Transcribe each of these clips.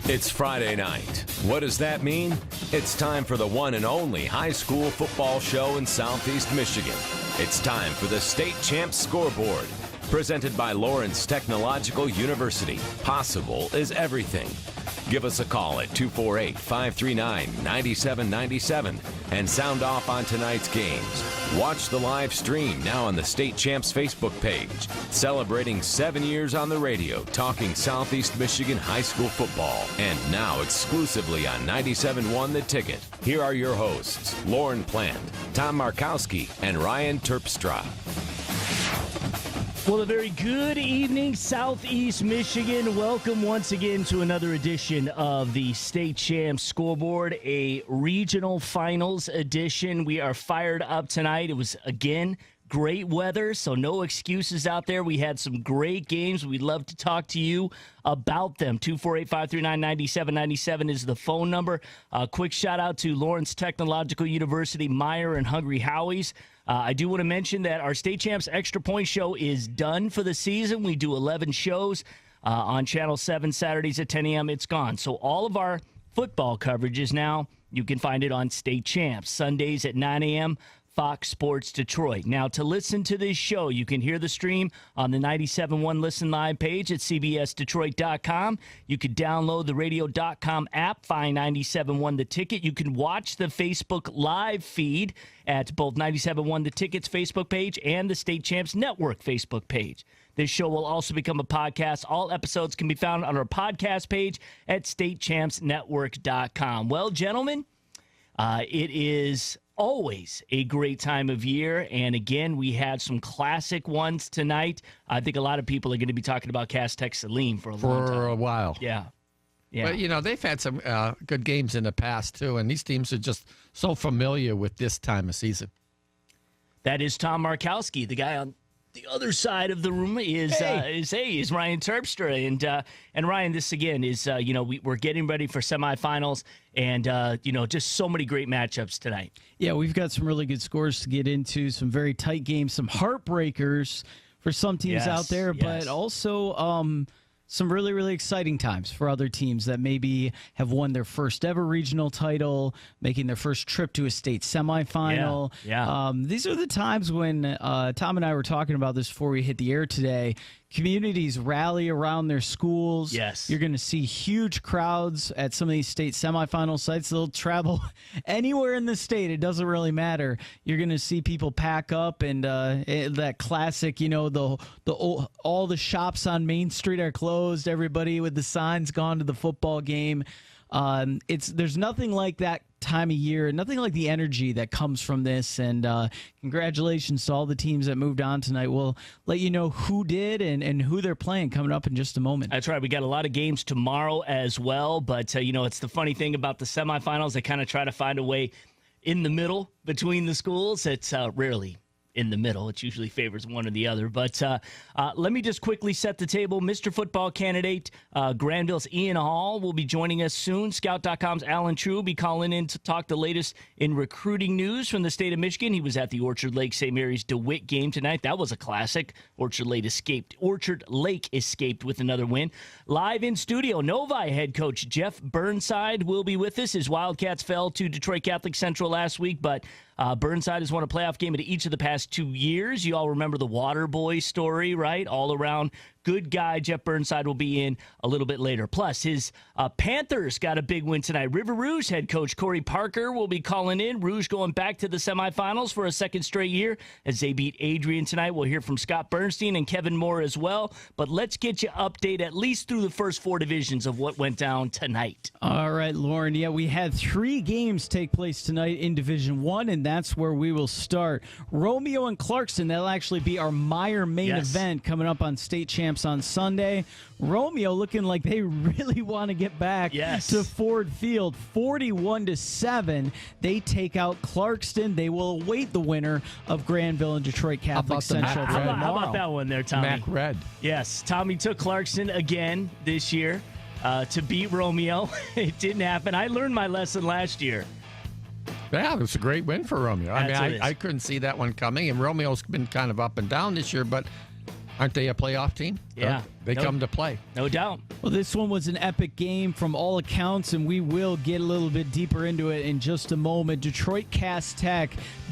It's Friday night. What does that mean? It's time for the one and only high school football show in Southeast Michigan. It's time for the State Champs Scoreboard, presented by Lawrence Technological University. Possible is everything. Give us a call at 248-539-9797 and sound off on tonight's games. Watch the live stream now on the State Champs Facebook page. Celebrating 7 years on the radio, talking Southeast Michigan high school football. And now exclusively on 97.1 The Ticket. Here are your hosts, Lauren Plant, Tom Markowski, and Ryan Terpstra. Well, a very good evening, Southeast Michigan. Welcome once again to another edition of the State Champs Scoreboard, a regional finals edition. We are fired up tonight. It was, again, great weather, so no excuses out there. We had some great games. We'd love to talk to you about them. 248-539-9797 is the phone number. Quick shout out to Lawrence Technological University, Meyer, and Hungry Howie's. I do want to mention that our State Champs Extra Point Show is done for the season. We do 11 shows on Channel 7 Saturdays at 10 a.m. It's gone. So all of our football coverage is now, you can find it on State Champs. Sundays at 9 a.m., Fox Sports Detroit. Now, to listen to this show, you can hear the stream on the 97.1 Listen Live page at cbsdetroit.com. You can download the radio.com app, find 97.1 The Ticket. You can watch the Facebook Live feed at both 97.1 The Ticket's Facebook page and the State Champs Network Facebook page. This show will also become a podcast. All episodes can be found on our podcast page at statechampsnetwork.com. Well, gentlemen, it is always a great time of year, and again, we had some classic ones tonight. I think a lot of people are going to be talking about Cass Tech Saline for a long time. For a while. Yeah. But, they've had some good games in the past, too, and these teams are just so familiar with this time of season. That is Tom Markowski. The guy on the other side of the room is Ryan Terpstra. And Ryan, this again is, we're getting ready for semifinals and, just so many great matchups tonight. Yeah, we've got some really good scores to get into, some very tight games, some heartbreakers for some teams out there, but also some really, really exciting times for other teams that maybe have won their first ever regional title, making their first trip to a state semifinal. Yeah. These are the times when Tom and I were talking about this before we hit the air today. Communities rally around their schools. Yes. You're going to see huge crowds at some of these state semifinal sites. They'll travel anywhere in the state. It doesn't really matter. You're going to see people pack up, and that classic, all the shops on Main Street are closed. Everybody with the signs gone to the football game. There's nothing like that time of year, nothing like the energy that comes from this, and congratulations to all the teams that moved on tonight. We'll let you know who did and who they're playing coming up in just a moment. That's right. We got a lot of games tomorrow as well, but it's the funny thing about the semifinals. They kind of try to find a way in the middle between the schools. It's rarely in the middle. It usually favors one or the other. But let me just quickly set the table. Mr. Football candidate Granville's Ian Hall will be joining us soon. Scout.com's Alan True will be calling in to talk the latest in recruiting news from the state of Michigan. He was at the Orchard Lake St. Mary's DeWitt game tonight. That was a classic. Orchard Lake escaped with another win. Live in studio, Novi head coach Jeff Burnside will be with us. His Wildcats fell to Detroit Catholic Central last week, but Burnside has won a playoff game in each of the past 2 years. You all remember the Water Boy story, right? All around good guy Jeff Burnside will be in a little bit later. Plus, his Panthers got a big win tonight. River Rouge head coach Corey Parker will be calling in. Rouge going back to the semifinals for a second straight year as they beat Adrian tonight. We'll hear from Scott Bernstein and Kevin Moore as well. But let's get you updated at least through the first four divisions of what went down tonight. All right, Lauren. Yeah, we had 3 games take place tonight in Division 1, and that's where we will start. Romeo and Clarkston, that'll actually be our Meyer main event coming up on State Champs on Sunday. Romeo looking like they really want to get back to Ford Field. 41-7. They take out Clarkston. They will await the winner of Granville and Detroit Catholic Central. How about that one there, Tommy? Mac Red. Yes, Tommy took Clarkston again this year to beat Romeo. It didn't happen. I learned my lesson last year. Yeah, it was a great win for Romeo. I couldn't see that one coming, and Romeo's been kind of up and down this year, but Aren't they a playoff team? Yeah. They come to play. No doubt. Well, this one was an epic game from all accounts, and we will get a little bit deeper into it in just a moment. Detroit Cass Tech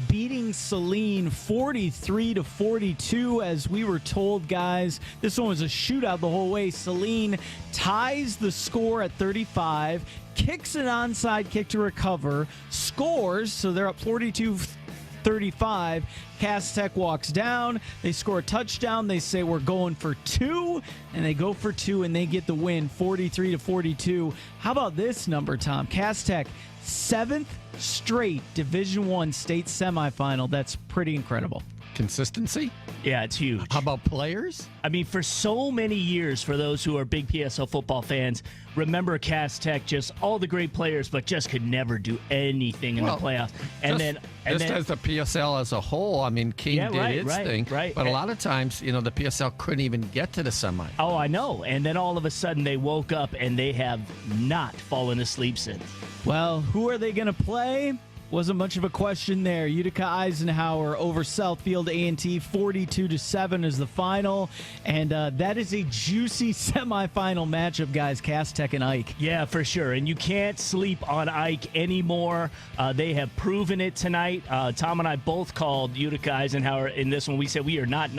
beating Saline 43-42, as we were told, guys. This one was a shootout the whole way. Saline ties the score at 35, kicks an onside kick to recover, scores, so they're up 42-35. Cass Tech walks down. They score a touchdown. They say, we're going for two, and they go for two, and they get the win, 43-42. How about this number, Tom? Cass Tech, 7th straight Division I state semifinal. That's pretty incredible. Consistency? Yeah, it's huge. How about players? I mean, for so many years, for those who are big PSL football fans, remember Cass Tech, just all the great players, but just could never do anything in the playoffs. And then as the PSL as a whole, I mean, King did its thing. Right. But a lot of times, the PSL couldn't even get to the semi. Oh, I know. And then all of a sudden they woke up and they have not fallen asleep since. Well, who are they going to play? Wasn't much of a question there. Utica Eisenhower over Southfield A&T, 42-7 is the final, and that is a juicy semifinal matchup, guys. Cass Tech and Ike. Yeah, for sure. And you can't sleep on Ike anymore. They have proven it tonight. Tom and I both called Utica Eisenhower in this one. We said we are not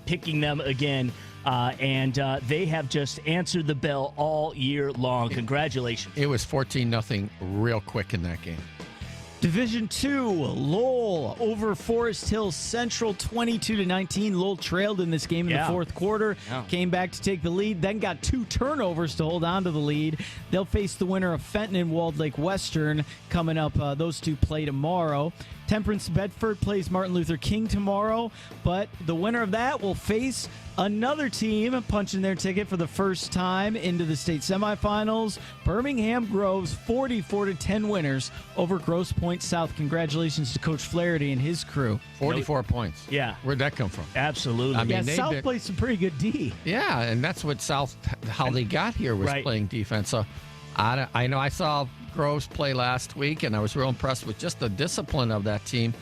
picking them again. And they have just answered the bell all year long. Congratulations. It was 14-0 real quick in that game. Division II, Lowell over Forest Hill Central, 22-19. Lowell trailed in this game in the fourth quarter, came back to take the lead, then got 2 turnovers to hold on to the lead. They'll face the winner of Fenton and Walled Lake Western coming up. Those two play tomorrow. Temperance Bedford plays Martin Luther King tomorrow, but the winner of that will face another team punching their ticket for the first time into the state semifinals. Birmingham Groves, 44-10 winners over Grosse Pointe South. Congratulations to Coach Flaherty and his crew. 44 points. Yeah. Where'd that come from? Absolutely. I mean, South plays some pretty good D. Yeah, and that's what how they got here was playing defense. So I know I saw Groves play last week, and I was real impressed with just the discipline of that team.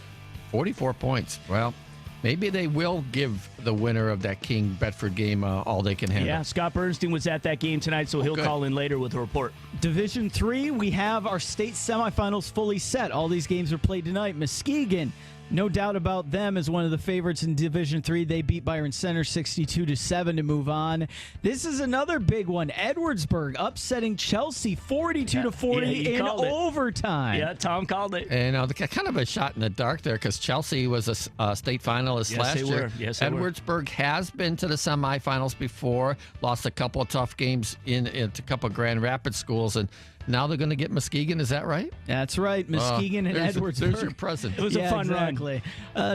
44 points. Well, maybe they will give the winner of that King Bedford game all they can handle. Yeah, Scott Bernstein was at that game tonight, so he'll call in later with a report. Division III, we have our state semifinals fully set. All these games are played tonight. Muskegon, no doubt about them as one of the favorites in Division III. They beat Byron Center 62-7 to move on. This is another big one. Edwardsburg upsetting Chelsea 42-40 in overtime. Yeah, Tom called it. And kind of a shot in the dark there because Chelsea was a state finalist last year. Yes, they were. Edwardsburg has been to the semifinals before, lost a couple of tough games in a couple of Grand Rapids schools, and now they're going to get Muskegon. Is that right? That's right. Muskegon and Edwardsburg. There's your present. It was a fun run.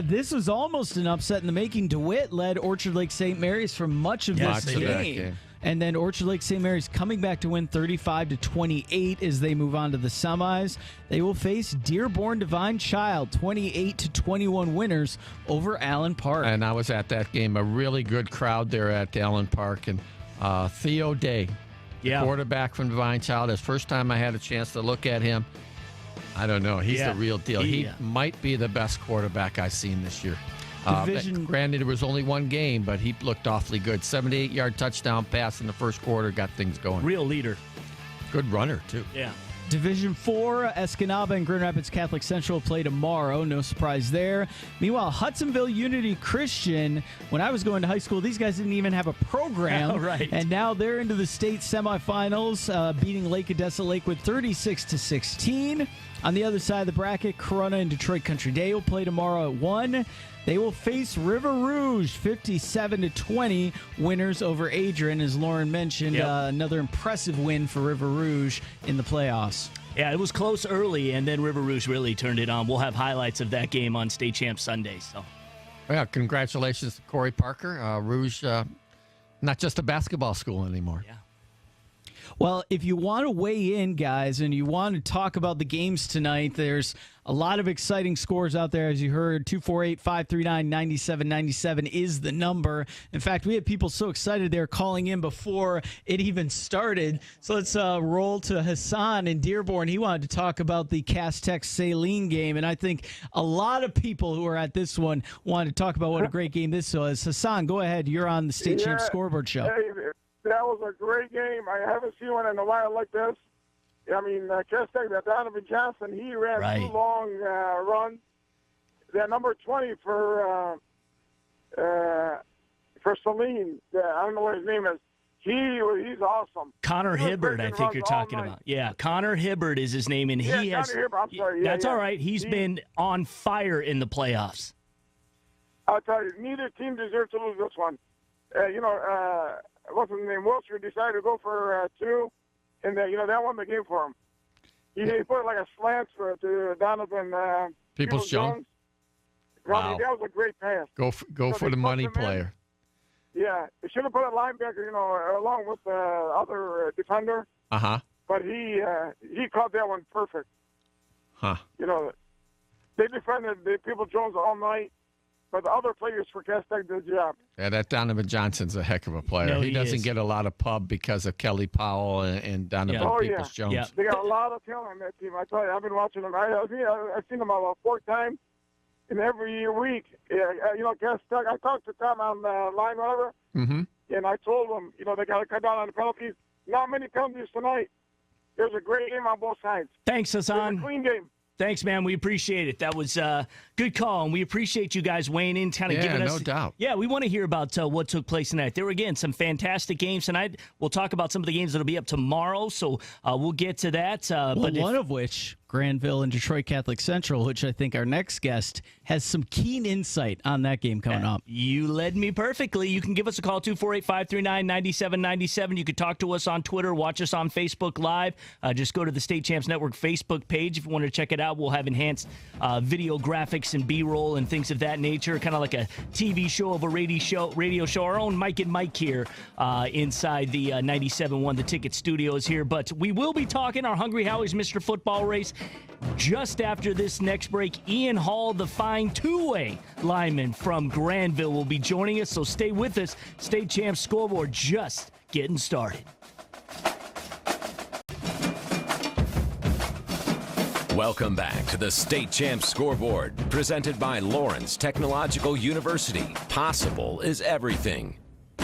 This was almost an upset in the making. DeWitt led Orchard Lake St. Mary's for much of this game. And then Orchard Lake St. Mary's coming back to win 35-28 as they move on to the semis. They will face Dearborn Divine Child, 28-21 winners over Allen Park. And I was at that game. A really good crowd there at Allen Park. And Theo Day, quarterback from Divine Child, his first time I had a chance to look at him. I don't know. He's the real deal. He might be the best quarterback I've seen this year. Granted, it was only one game, but he looked awfully good. 78-yard touchdown pass in the first quarter got things going. Real leader. Good runner, too. Yeah. Division IV, Escanaba and Grand Rapids Catholic Central play tomorrow. No surprise there. Meanwhile, Hudsonville Unity Christian, when I was going to high school, these guys didn't even have a program. Right. And now they're into the state semifinals, beating Lake Odessa Lakewood 36-16. On the other side of the bracket, Corunna and Detroit Country Day will play tomorrow at 1. They will face River Rouge, 57-20, winners over Adrian, as Lauren mentioned. Another impressive win for River Rouge in the playoffs. Yeah, it was close early, and then River Rouge really turned it on. We'll have highlights of that game on State Champ Sunday. So, yeah, congratulations to Corey Parker. Rouge, not just a basketball school anymore. Yeah. Well, if you want to weigh in, guys, and you want to talk about the games tonight, there's a lot of exciting scores out there. As you heard, 248-539-9797 is the number. In fact, we had people so excited they were calling in before it even started. So let's roll to Hassan in Dearborn. He wanted to talk about the Cass Tech Saline game, and I think a lot of people who are at this one wanted to talk about what a great game this was. Hassan, go ahead. You're on the State Champ Scoreboard show. Hey, that was a great game. I haven't seen one in a while like this. I mean, Cass Tech, that Donovan Johnson, he ran two long runs. That number 20 for Saline, I don't know what his name is. He's awesome. Connor Hibbert, I think you're talking about. Yeah, Connor Hibbert is his name, and he has. Connor Hibbert, I'm sorry. That's all right. He's been on fire in the playoffs. I'll tell you, neither team deserves to lose this one. What's his name? Wilshire decided to go for two, and that won the game for him. He put like a slant to Donovan Peoples-Jones. Wow. That was a great pass. Go for the money player. Yeah, he should have put a linebacker, along with the other defender. But he caught that one perfect. They defended the Peoples-Jones all night. But the other players for Cass Tech did the job. Yeah, that Donovan Johnson's a heck of a player. No, he doesn't get a lot of pub because of Kelly Powell and Donovan Peoples-Jones. Yeah. They got a lot of talent on that team. I tell you, I've been watching them. I've seen them about 4 times in every week. Cass Tech, I talked to Tom on the line, whatever, and I told them, they got to cut down on the penalties. Not many penalties tonight. There's a great game on both sides. Thanks, Hassan. It was a clean game. Thanks, man. We appreciate it. That was a good call, and we appreciate you guys weighing in, kind of giving us. No doubt. Yeah, we want to hear about what took place tonight. There were, again, some fantastic games tonight. We'll talk about some of the games that'll be up tomorrow, so we'll get to that. One of which, Granville and Detroit Catholic Central, which I think our next guest has some keen insight on that game coming up. You led me perfectly. You can give us a call, 248-539-9797. You could talk to us on Twitter, watch us on Facebook Live. Just go to the State Champs Network Facebook page if you want to check it out. We'll have enhanced video graphics and B-roll and things of that nature, kind of like a TV show of a radio show. Our own Mike and Mike here inside the 97.1 The Ticket Studios here. But we will be talking our Hungry Howie's Mr. Football race just after this next break. Ian Hall, the fine two-way lineman from Granville, will be joining us, so stay with us. State Champs Scoreboard just getting started. Welcome back to the State Champs Scoreboard, presented by Lawrence Technological University. Possible is everything.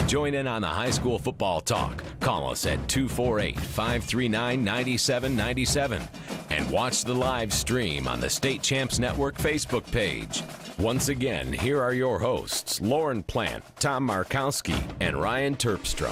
Join in on the high school football talk. Call us at 248-539-9797 and watch the live stream on the State Champs Network Facebook page. Once again, here are your hosts, Lauren Plant, Tom Markowski, and Ryan Terpstra.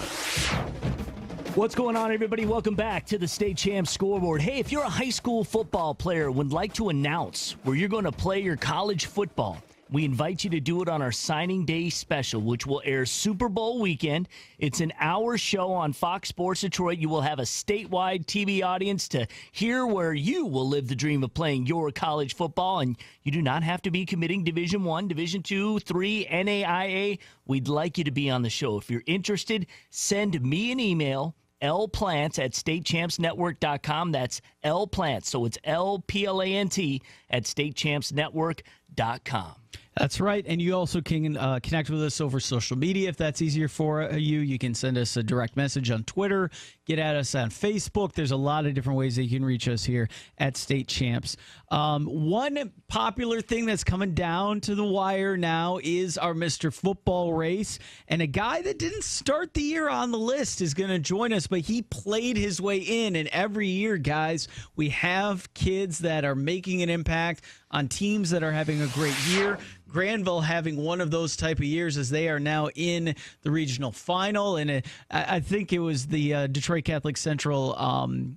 What's going on, everybody? Welcome back to the State Champs Scoreboard. Hey, if you're a high school football player and would like to announce where you're going to play your college football, we invite you to do it on our signing day special, which will air Super Bowl weekend. It's an hour show on Fox Sports Detroit. You will have a statewide TV audience to hear where you will live the dream of playing your college football. And you do not have to be committing Division I, Division II, III, NAIA. We'd like you to be on the show. If you're interested, send me an email, lplant@statechampsnetwork.com. That's lplant, so it's LPLANT at statechampsnetwork.com. That's right. And you also can connect with us over social media if that's easier for you. You can send us a direct message on Twitter, get at us on Facebook. There's a lot of different ways that you can reach us here at State Champs. One popular thing that's coming down to the wire now is our Mr. Football race. And a guy that didn't start the year on the list is going to join us, but he played his way in. And every year, guys, we have kids that are making an impact on teams that are having a great year. Granville having one of those type of years as they are now in the regional final. And I think it was the Detroit Catholic Central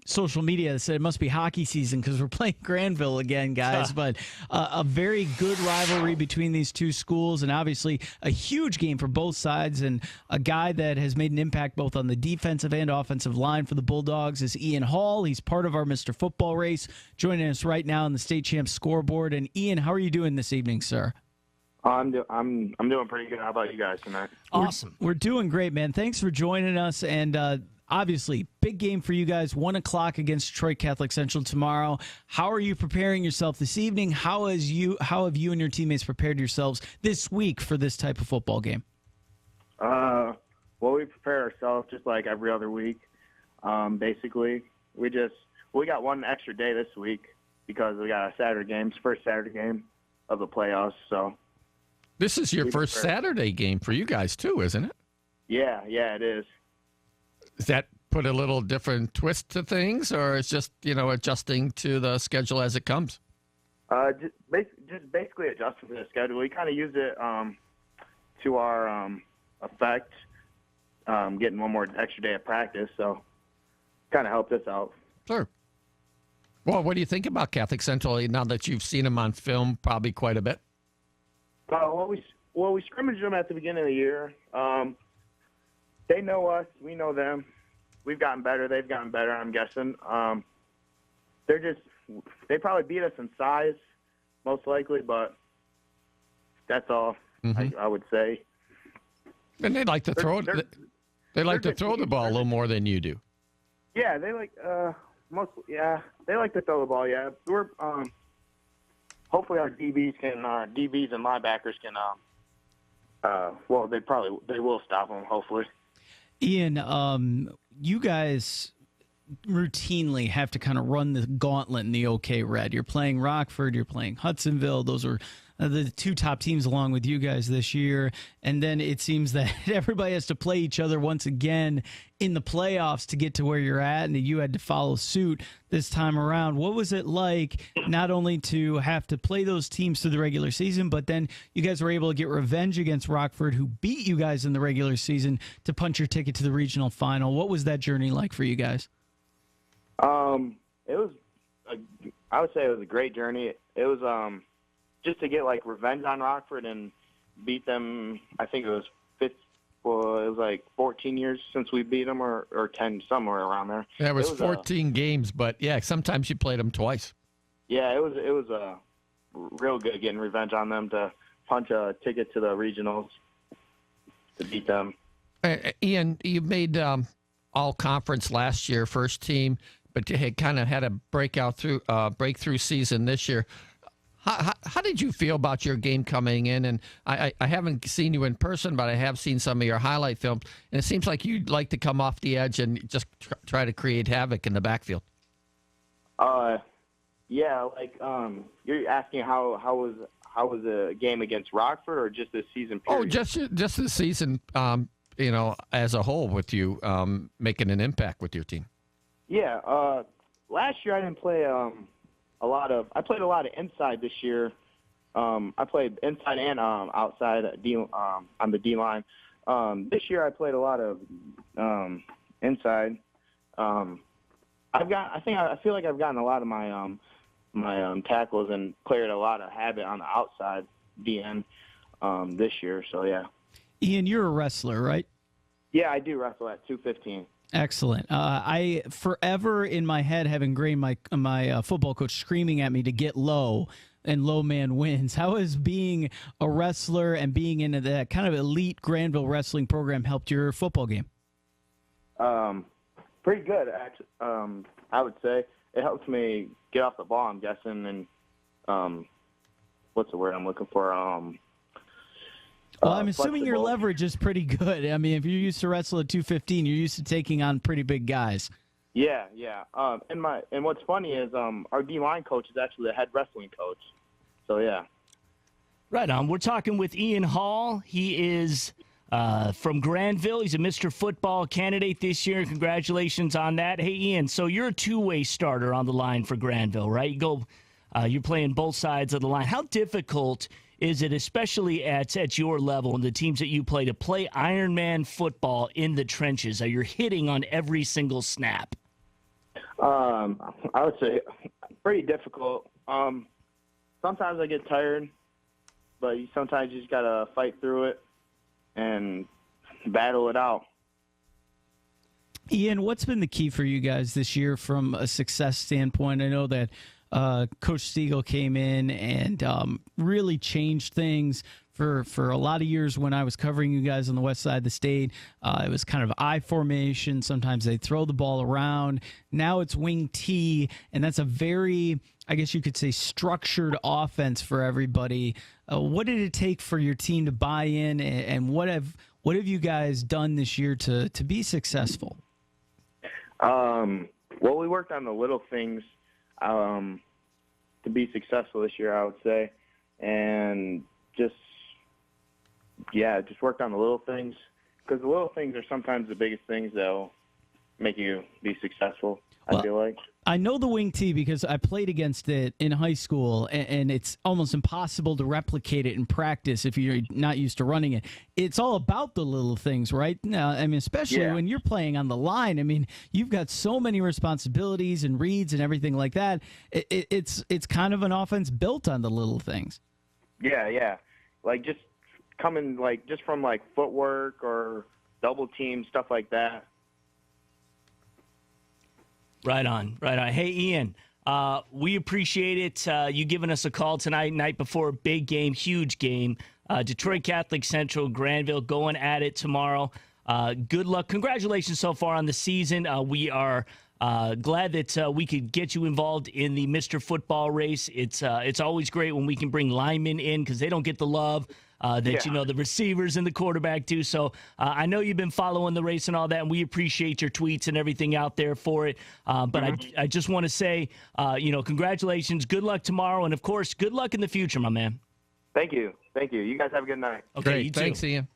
social media that said it must be hockey season because we're playing Granville again, guys. But a very good rivalry between these two schools, and obviously a huge game for both sides. And a guy that has made an impact both on the defensive and offensive line for the Bulldogs is Ian Hall. He's part of our Mr. Football race, joining us right now on the State Champs Scoreboard. And Ian, how are you doing this evening, sir? I'm doing pretty good. How about you guys tonight? Awesome. We're doing great, man. Thanks for joining us. And obviously, big game for you guys, 1 o'clock against Detroit Catholic Central tomorrow. How are you preparing yourself this evening? How have you and your teammates prepared yourselves this week for this type of football game? Well, we prepare ourselves just like every other week. Basically, we got one extra day this week because we got a Saturday game. It's the first Saturday game of the playoffs. So this is your first Saturday game for you guys too, isn't it? Yeah, it is. Does that put a little different twist to things, or it's just adjusting to the schedule as it comes? Just basically adjusting to the schedule. We kind of used it to our effect, getting one more extra day of practice. So kind of helped us out. Sure. Well, what do you think about Catholic Central now that you've seen them on film probably quite a bit? We scrimmaged them at the beginning of the year. They know us. We know them. We've gotten better. They've gotten better, I'm guessing. They probably beat us in size, most likely, but that's all I would say. And they like to throw it. They like to throw the ball a little more than you do. Yeah, they like they like to throw the ball. Yeah, we're hopefully our DBs and linebackers can. Well, they will stop them. Hopefully. Ian, you guys routinely have to kind of run the gauntlet in the OK Red. You're playing Rockford, you're playing Hudsonville. Those are the two top teams along with you guys this year. And then it seems that everybody has to play each other once again in the playoffs to get to where you're at, and you had to follow suit this time around. What was it like not only to have to play those teams through the regular season, but then you guys were able to get revenge against Rockford, who beat you guys in the regular season, to punch your ticket to the regional final? What was that journey like for you guys? I would say it was a great journey. It was just to get like revenge on Rockford and beat them. I think it was it was like 14 years since we beat them, or 10, somewhere around there. Yeah, it was 14 games, but yeah, sometimes you played them twice. Yeah, it was real good getting revenge on them, to punch a ticket to the regionals to beat them. Ian, you made all conference last year, first team, but you had kind of had a breakthrough season this year. How did you feel about your game coming in? And I haven't seen you in person, but I have seen some of your highlight films, and it seems like you'd like to come off the edge and just try to create havoc in the backfield. Yeah, like you're asking how was the game against Rockford, or just this season period? Oh, just the season, as a whole, with you making an impact with your team. Yeah, last year I didn't play I played a lot of inside this year. I played inside and outside on the D line. This year I played a lot of inside. I feel like I've gotten a lot of my tackles and cleared a lot of habit on the outside DN this year. So yeah. Ian, you're a wrestler, right? Yeah, I do wrestle at 215. Excellent. I forever in my head have ingrained my football coach screaming at me to get low, and low man wins. How has being a wrestler and being in that kind of elite Granville wrestling program helped your football game? Pretty good, actually. I would say it helps me get off the ball, I'm guessing, and what's the word I'm looking for? Well, I'm assuming your leverage is pretty good. I mean, if you're used to wrestle at 215, you're used to taking on pretty big guys. Yeah. And what's funny is our D-line coach is actually the head wrestling coach. So, yeah. Right on. We're talking with Ian Hall. He is from Granville. He's a Mr. Football candidate this year. Congratulations on that. Hey, Ian, so you're a two-way starter on the line for Granville, right? You're playing both sides of the line. How difficult is it, especially at your level and the teams that you play, to play Ironman football in the trenches? Are you hitting on every single snap? I would say pretty difficult. Sometimes I get tired, but sometimes you just got to fight through it and battle it out. Ian, what's been the key for you guys this year from a success standpoint? I know that Coach Stiegel came in and really changed things for a lot of years when I was covering you guys on the west side of the state. It was kind of I formation. Sometimes they throw the ball around. Now it's wing T, and that's a very, I guess you could say, structured offense for everybody. What did it take for your team to buy in, and what have you guys done this year to be successful? Well, we worked on the little things to be successful this year, I would say, and just worked on the little things, because the little things are sometimes the biggest things that'll make you be successful, I feel like. I know the wing T because I played against it in high school, and it's almost impossible to replicate it in practice if you're not used to running it. It's all about the little things, right? Now, I mean, especially when you're playing on the line. I mean, you've got so many responsibilities and reads and everything like that. It's kind of an offense built on the little things. Yeah. Like just coming just from footwork or double team, stuff like that. Right on. Hey, Ian, we appreciate it. You giving us a call tonight, night before a big game, huge game. Detroit Catholic Central, Granville going at it tomorrow. Good luck. Congratulations so far on the season. We are glad that we could get you involved in the Mr. Football race. It's always great when we can bring linemen in because they don't get the love the receivers and the quarterback do. So I know you've been following the race and all that, and we appreciate your tweets and everything out there for it. But I just want to say, congratulations. Good luck tomorrow. And, of course, good luck in the future, my man. Thank you. You guys have a good night. Okay, Great. you too. Thanks, Ian.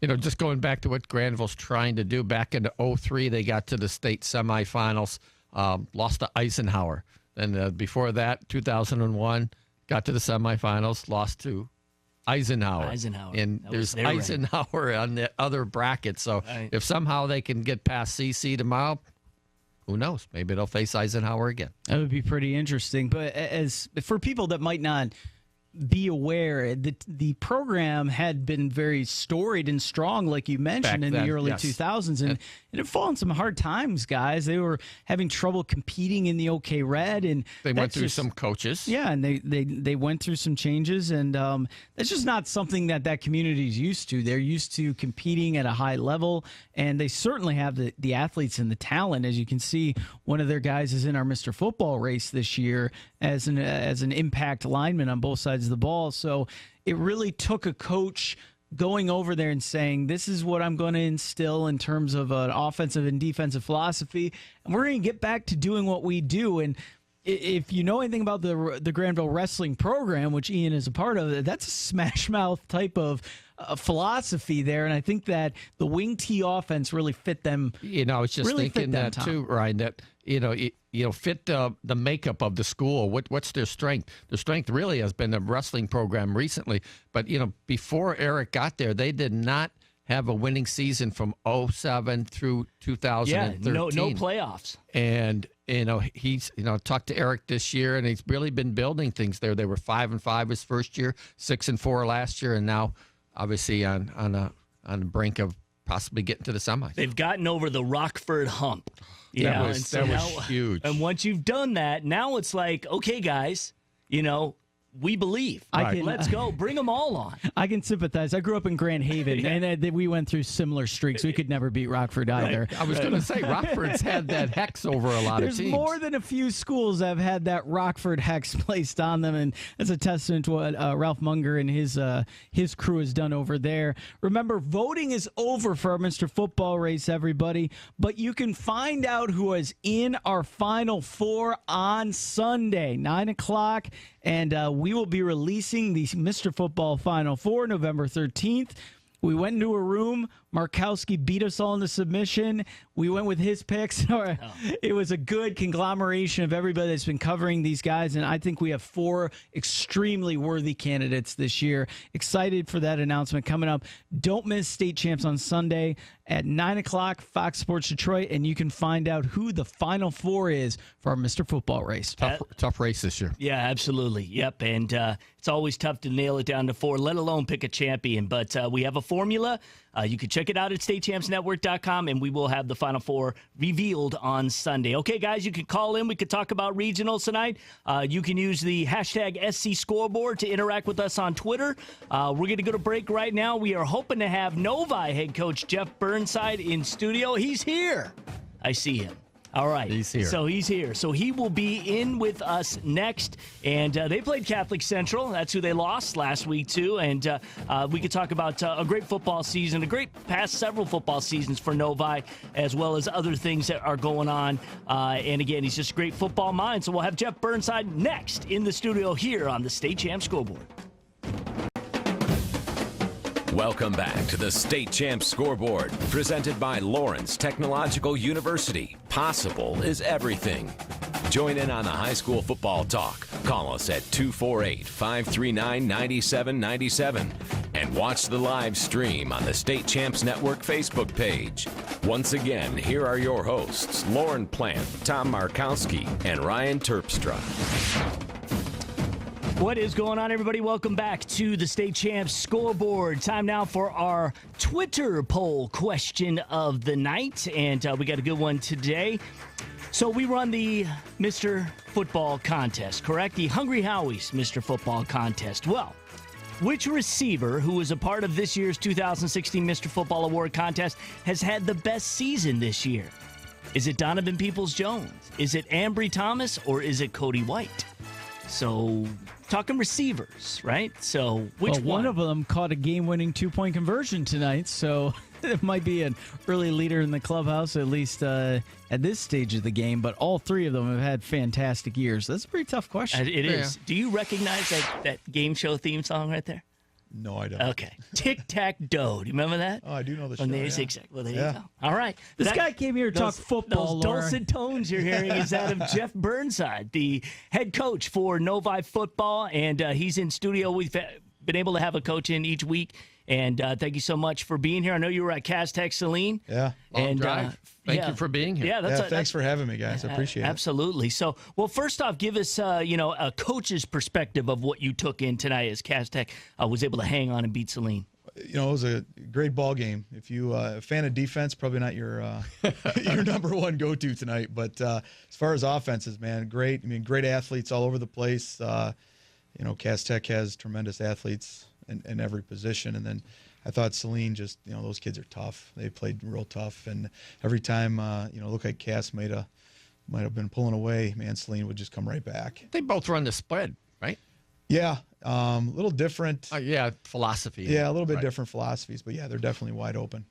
Just going back to what Granville's trying to do, back in 2003, they got to the state semifinals, lost to Eisenhower. And before that, 2001, got to the semifinals, lost to Eisenhower. And there's Eisenhower on the other bracket. So if somehow they can get past CC tomorrow, who knows? Maybe they'll face Eisenhower again. That would be pretty interesting. But as for people that might not be aware, the program had been very storied and strong, like you mentioned, in the early 2000s, and it had fallen some hard times, guys. They were having trouble competing in the OK Red, and they went through some coaches. Yeah, and they went through some changes, and that's just not something that community is used to. They're used to competing at a high level, and they certainly have the athletes and the talent. As you can see, one of their guys is in our Mr. Football race this year as an impact lineman on both sides of the ball. So it really took a coach going over there and saying, this is what I'm going to instill in terms of an offensive and defensive philosophy, and we're going to get back to doing what we do. And if you know anything about the Granville wrestling program, which Ian is a part of, that's a smash mouth type of philosophy there, and I think that the wing T offense really fit them. I was just thinking that too, Ryan. That fit the makeup of the school. What's their strength? Their strength really has been the wrestling program recently. But before Eric got there, they did not have a winning season from 2007 through 2013. No playoffs. And he's talked to Eric this year, and he's really been building things there. They were 5-5 his first year, 6-4 last year, and now obviously on the brink of possibly getting to the semis. They've gotten over the Rockford hump. That was huge. And once you've done that, now it's like, okay, guys, we believe. Let's go. Bring them all on. I can sympathize. I grew up in Grand Haven, and we went through similar streaks. We could never beat Rockford either. I was going to say, Rockford's had that hex over a lot of teams. There's more than a few schools that have had that Rockford hex placed on them, and that's a testament to what Ralph Munger and his crew has done over there. Remember, voting is over for our Mr. Football race, everybody, but you can find out who is in our Final Four on Sunday, 9 o'clock, and we will be releasing the Mr. Football Final Four November 13th. We went into a room. Markowski beat us all in the submission. We went with his picks. It was a good conglomeration of everybody that's been covering these guys, and I think we have 4 extremely worthy candidates this year. Excited for that announcement coming up. Don't miss State Champs on Sunday at 9 o'clock, Fox Sports Detroit, and you can find out who the Final Four is for our Mr. Football race. Tough race this year. Yeah, absolutely. Yep, and it's always tough to nail it down to 4, let alone pick a champion, but we have a 4 formula. You can check it out at statechampsnetwork.com, and we will have the Final Four revealed on Sunday. Okay, guys, you can call in. We could talk about regionals tonight. You can use the hashtag SC Scoreboard to interact with us on Twitter. We're going to go to break right now. We are hoping to have Novi head coach Jeff Burnside in studio. He's here. I see him. All right. He's here. So he's here. So he will be in with us next. And they played Catholic Central. That's who they lost last week, too. And we could talk about a great football season, a great past several football seasons for Novi, as well as other things that are going on. And again, he's just a great football mind. So we'll have Jeff Burnside next in the studio here on the State Champ Scoreboard. Welcome back to the State Champs Scoreboard, presented by Lawrence Technological University. Possible is everything. Join in on the high school football talk. Call us at 248-539-9797 and watch the live stream on the State Champs Network Facebook page. Once again, here are your hosts, Lauren Plant, Tom Markowski, and Ryan Terpstra. What is going on, everybody? Welcome back to the State Champs Scoreboard. Time now for our Twitter poll question of the night, and we got a good one today. So we run the Mr. Football contest, correct? The Hungry Howie's Mr. Football contest. Well, which receiver who was a part of this year's 2016 Mr. Football Award contest has had the best season this year? Is it Donovan Peoples-Jones? Is it Ambry Thomas? Or is it Cody White? So, talking receivers, right? So, which one of them caught a game-winning two-point conversion tonight, so it might be an early leader in the clubhouse, at least at this stage of the game. But all three of them have had fantastic years. That's a pretty tough question. It is. Do you recognize that game show theme song right there? No, I don't. Okay. Tic-tac-doe. Do you remember that? Oh, I do know the show. Exactly. Well, there you go. All right. This guy came here to talk football, Those dulcet tones you're hearing is that of Jeff Burnside, the head coach for Novi football, and he's in studio. We've been able to have a coach in each week, and thank you so much for being here. I know you were at Castech Saline. Yeah. Long drive. Thank you for being here. Thanks for having me, guys. I appreciate it. Absolutely. So, well, first off, give us, a coach's perspective of what you took in tonight as Castech was able to hang on and beat Saline. It was a great ball game. If you a fan of defense, probably not your your number one go-to tonight. But as far as offenses, man, great. I mean, great athletes all over the place. Castech has tremendous athletes in every position, and then I thought Saline just, those kids are tough. They played real tough, and every time, look like Cass might have been pulling away, man, Saline would just come right back. They both run the spread, right? Yeah, a little different. Philosophy. Yeah, a little bit different philosophies, but yeah, they're definitely wide open.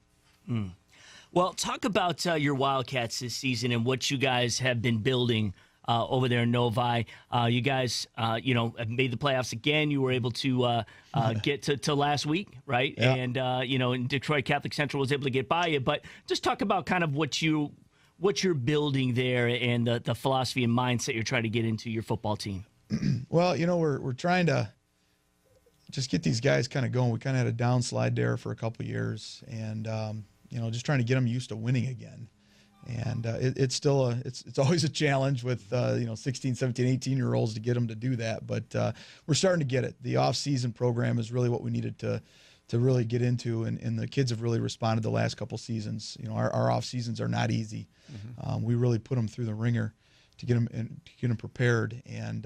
Well, talk about your Wildcats this season and what you guys have been building over there in Novi. You guys, have made the playoffs again. You were able to get to last week, right? Yeah. And, in Detroit, Catholic Central was able to get by you. But just talk about kind of what you're building there and the philosophy and mindset you're trying to get into your football team. Well, we're trying to just get these guys kind of going. We kind of had a downslide there for a couple of years, and, just trying to get them used to winning again. And it's still it's always a challenge with 16, 17, 18-year-olds to get them to do that. But we're starting to get it. The off-season program is really what we needed to really get into, and the kids have really responded the last couple seasons. Our off seasons are not easy. Mm-hmm. We really put them through the ringer to get them prepared, and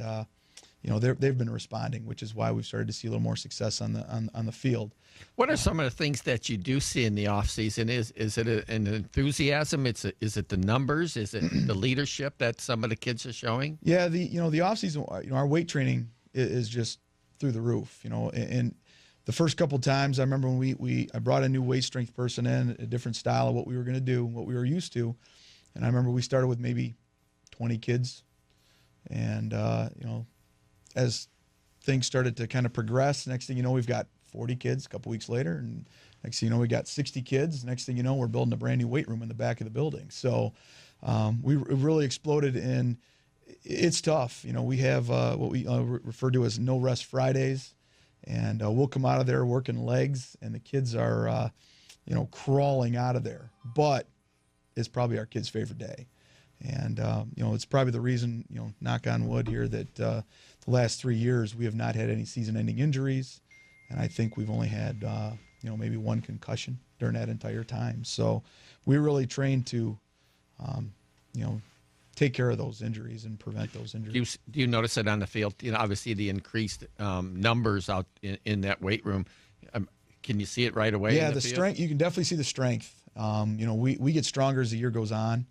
they've been responding, which is why we've started to see a little more success on the field. What are some of the things that you do see in the off season? Is it an enthusiasm? Is it the numbers? Is it the leadership that some of the kids are showing? Yeah, the off season, our weight training is just through the roof. And the first couple times, I remember when I brought a new weight strength person in, a different style of what we were going to do, what we were used to, and I remember we started with maybe 20 kids, and as things started to kind of progress, next thing you know, we've got 40 kids a couple weeks later, and next thing you know, we got 60 kids. Next thing you know, we're building a brand new weight room in the back of the building. So we really exploded, and it's tough. We have what we refer to as no rest Fridays, and we'll come out of there working legs, and the kids are crawling out of there. But it's probably our kids' favorite day. And, it's probably the reason, knock on wood here, that the last 3 years we have not had any season-ending injuries. And I think we've only had maybe one concussion during that entire time. So we really trained to, take care of those injuries and prevent those injuries. Do you notice it on the field? Obviously the increased numbers out in that weight room. Can you see it right away? Yeah, in the the field? strength. You can definitely see the strength. We get stronger as the year goes on.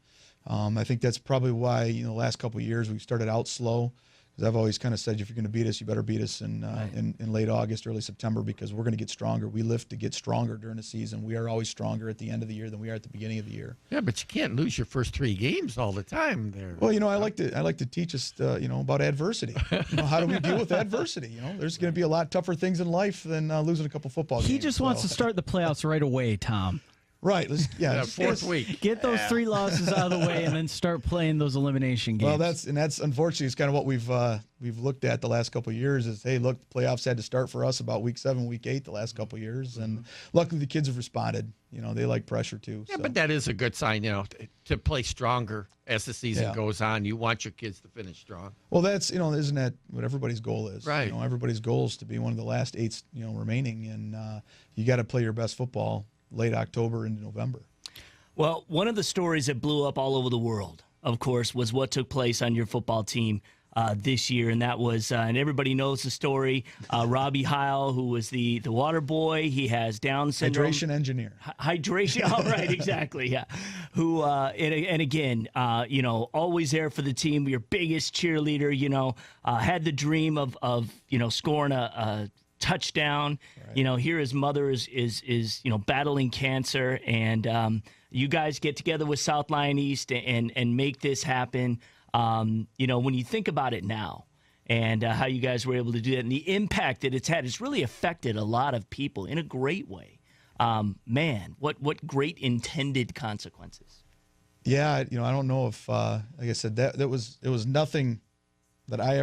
I think that's probably why the last couple of years we started out slow. Because I've always kind of said, if you're going to beat us, you better beat us in late August, early September, because we're going to get stronger. We lift to get stronger during the season. We are always stronger at the end of the year than we are at the beginning of the year. Yeah, but you can't lose your first 3 games all the time there. Well, I like to teach us, about adversity. How do we deal with adversity? There's going to be a lot tougher things in life than losing a couple football games. He just wants to start the playoffs right away, Tom. Right. Fourth week. Get those 3 losses out of the way and then start playing those elimination games. Well, that's unfortunately it's kind of what we've looked at the last couple of years is, hey, look, the playoffs had to start for us about week 7, week 8 the last couple of years, and luckily the kids have responded. They like pressure too. Yeah, so. but that is a good sign, to play stronger as the season goes on. You want your kids to finish strong. Well, that's isn't that what everybody's goal is? Right. Everybody's goal is to be one of the last 8 remaining, and you got to play your best football late October into November. Well, one of the stories that blew up all over the world, of course, was what took place on your football team this year, and that was, and everybody knows the story, Robbie Heil, who was the water boy. He has Down syndrome. Hydration engineer. Hydration, all right, exactly, yeah. Who, and again, always there for the team, your biggest cheerleader, had the dream of scoring a touchdown. Right. Here his mother is battling cancer, and you guys get together with South Lyon East and make this happen. When you think about it now and how you guys were able to do that and the impact that it's had, it's really affected a lot of people in a great way. Man, what great intended consequences. Yeah, I don't know if, like I said, it was nothing that I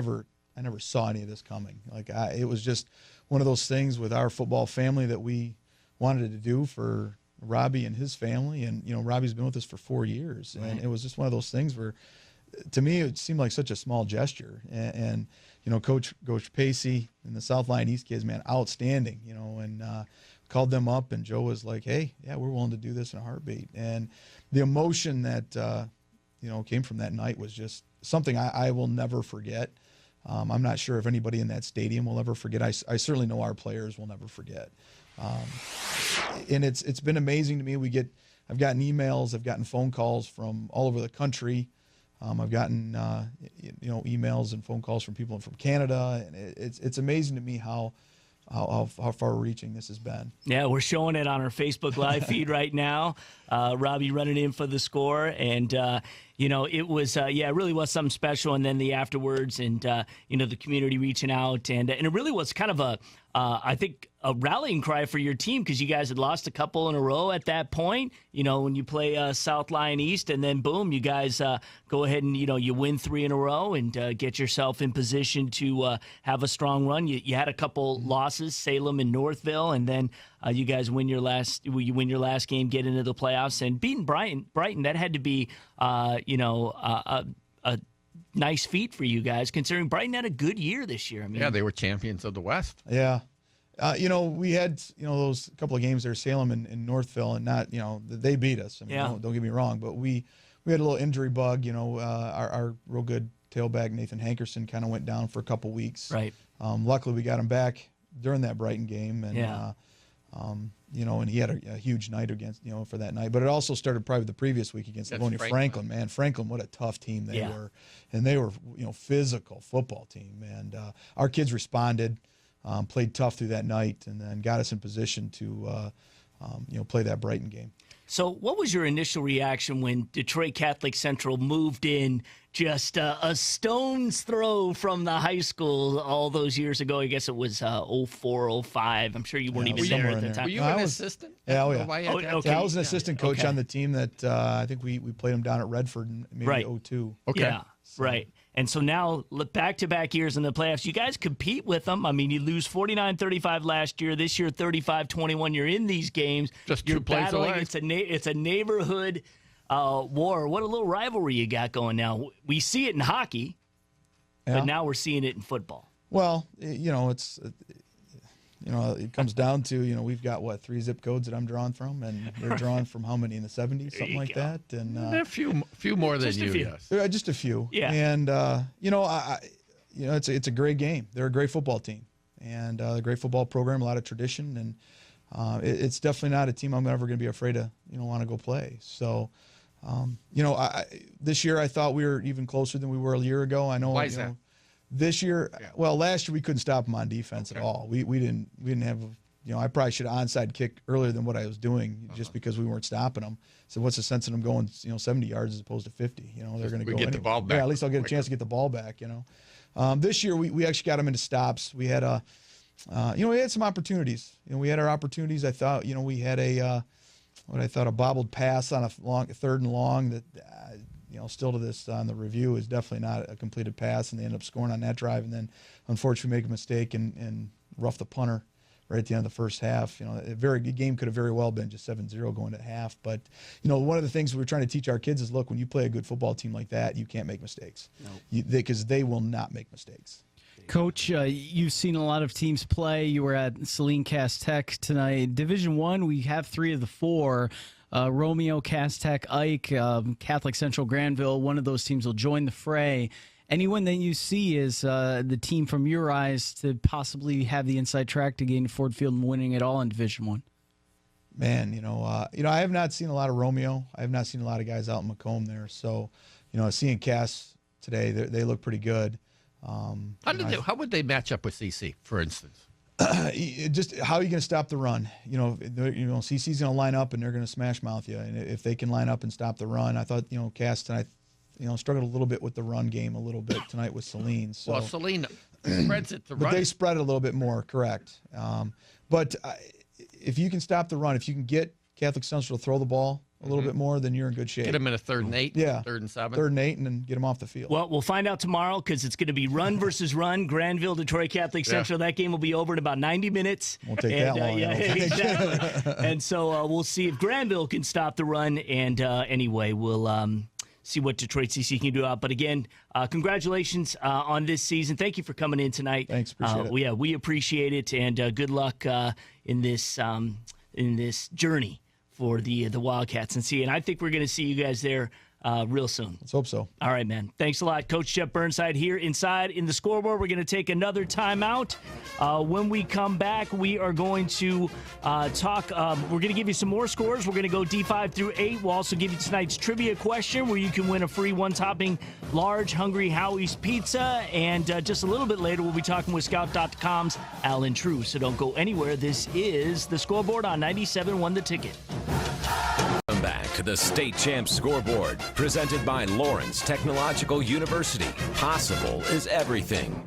never saw any of this coming. It was just one of those things with our football family that we wanted to do for Robbie and his family. And, Robbie's been with us for 4 years. Right. And it was just one of those things where, to me, it seemed like such a small gesture. And Coach Pacey and the South Lyon East kids, man, outstanding, and called them up. And Joe was like, hey, yeah, we're willing to do this in a heartbeat. And the emotion that, came from that night was just something I will never forget. I'm not sure if anybody in that stadium will ever forget. I certainly know our players will never forget. And it's been amazing to me. I've gotten emails, I've gotten phone calls from all over the country. I've gotten emails and phone calls from people from Canada, and it's amazing to me how far-reaching this has been. Yeah, we're showing it on our Facebook Live feed right now. Robbie running in for the score, and it was it really was something special. And then the afterwards, and the community reaching out, and it really was kind of I think a rallying cry for your team, because you guys had lost a couple in a row at that point. When you play South Lyon East, and then boom, you guys go ahead and you win 3 in a row and get yourself in position to have a strong run. You had a couple losses, Salem and Northville, and then you guys win your last game, get into the playoffs, and beating Brighton. That had to be a nice feat for you guys, considering Brighton had a good year this year. Yeah, they were champions of the West. Yeah. We had, those couple of games there, Salem and Northville, and not, they beat us. Don't get me wrong, but we had a little injury bug. Our real good tailback, Nathan Hankerson, kind of went down for a couple weeks. Right. Luckily, we got him back during that Brighton game, and and he had a huge night against, for that night. But it also started probably the previous week against Livonia Franklin. Man, Franklin, what a tough team they were, and they were, physical football team, and our kids responded. Played tough through that night, and then got us in position to, play that Brighton game. So what was your initial reaction when Detroit Catholic Central moved in just a stone's throw from the high school all those years ago? I guess it was 04, 05. I'm sure you weren't even there at the time. Were you an assistant? Yeah, okay. I was an assistant coach on the team that I think we played them down at Redford in maybe 02. Okay. Yeah, right. And so now, back-to-back years in the playoffs, you guys compete with them. I mean, you lose 49-35 last year. This year, 35-21. You're in these games. Just You're 2 plays battling. away. It's a neighborhood war. What a little rivalry you got going now. We see it in hockey, but now we're seeing it in football. Well, it's it comes down to, we've got 3 zip codes that I'm drawing from, and they're drawn from how many in the 70s, something like that. And a few more than you, yes. Just a few. Yeah. And it's a great game. They're a great football team, and a great football program, a lot of tradition, and it's definitely not a team I'm ever going to be afraid to want to go play. So. This year I thought we were even closer than we were a year ago. I know. Why is that? This year, well, last year we couldn't stop them on defense at all. We didn't have. I probably should have onside kicked earlier than what I was doing just because we weren't stopping them. So what's the sense of them going 70 yards as opposed to 50? They're going to go get anyway. the ball back. Yeah, at least I'll get a chance to get the ball back. This year we actually got them into stops. We had we had some opportunities. We had our opportunities. I thought we had a bobbled pass on a 3rd and long that, still to this on the review is definitely not a completed pass, and they end up scoring on that drive, and then unfortunately make a mistake and rough the punter right at the end of the first half. The game could have very well been just 7-0 going to half. But, one of the things we're trying to teach our kids is, look, when you play a good football team like that, you can't make mistakes. No. Because they will not make mistakes. Coach, you've seen a lot of teams play. You were at Saline Cass Tech tonight. Division I, we have 3 of the 4. Romeo, Cass Tech, Ike, Catholic Central, Granville. One of those teams will join the fray. Anyone that you see is the team from your eyes to possibly have the inside track to gain Ford Field and winning it all in Division I? Man, I have not seen a lot of Romeo. I have not seen a lot of guys out in Macomb there. So, seeing Cass today, they look pretty good. How would they match up with CC, for instance? Just how are you going to stop the run? CC's going to line up and they're going to smash mouth you. And if they can line up and stop the run, I thought Cass tonight, struggled a little bit with the run game a little bit tonight with Saline. So, well, Saline spreads it to run. But they spread it a little bit more, correct? But if you can stop the run, if you can get Catholic Central to throw the ball a little bit more, then you're in good shape. Get them in a 3rd and 8, 3rd and 7. 3rd and 8, and then get them off the field. Well, we'll find out tomorrow because it's going to be run versus run. Granville, Detroit Catholic Central. That game will be over in about 90 minutes. Won't take that long. Exactly. And so we'll see if Granville can stop the run. And anyway, we'll see what Detroit CC can do out. But again, congratulations on this season. Thank you for coming in tonight. Thanks, appreciate it. Yeah, we appreciate it, and good luck in this journey for the Wildcats. And I think we're going to see you guys there real soon. Let's hope so. All right, man. Thanks a lot. Coach Jeff Burnside here inside in the Scoreboard. We're going to take another timeout. When we come back, we are going to talk. We're going to give you some more scores. We're going to go D5 through 8. We'll also give you tonight's trivia question where you can win a free 1-topping large Hungry Howie's pizza. And just a little bit later, we'll be talking with Scout.com's Alan True. So don't go anywhere. This is the Scoreboard on 97.1 The Ticket. Welcome back to the State Champs Scoreboard, presented by Lawrence Technological University. Possible is everything.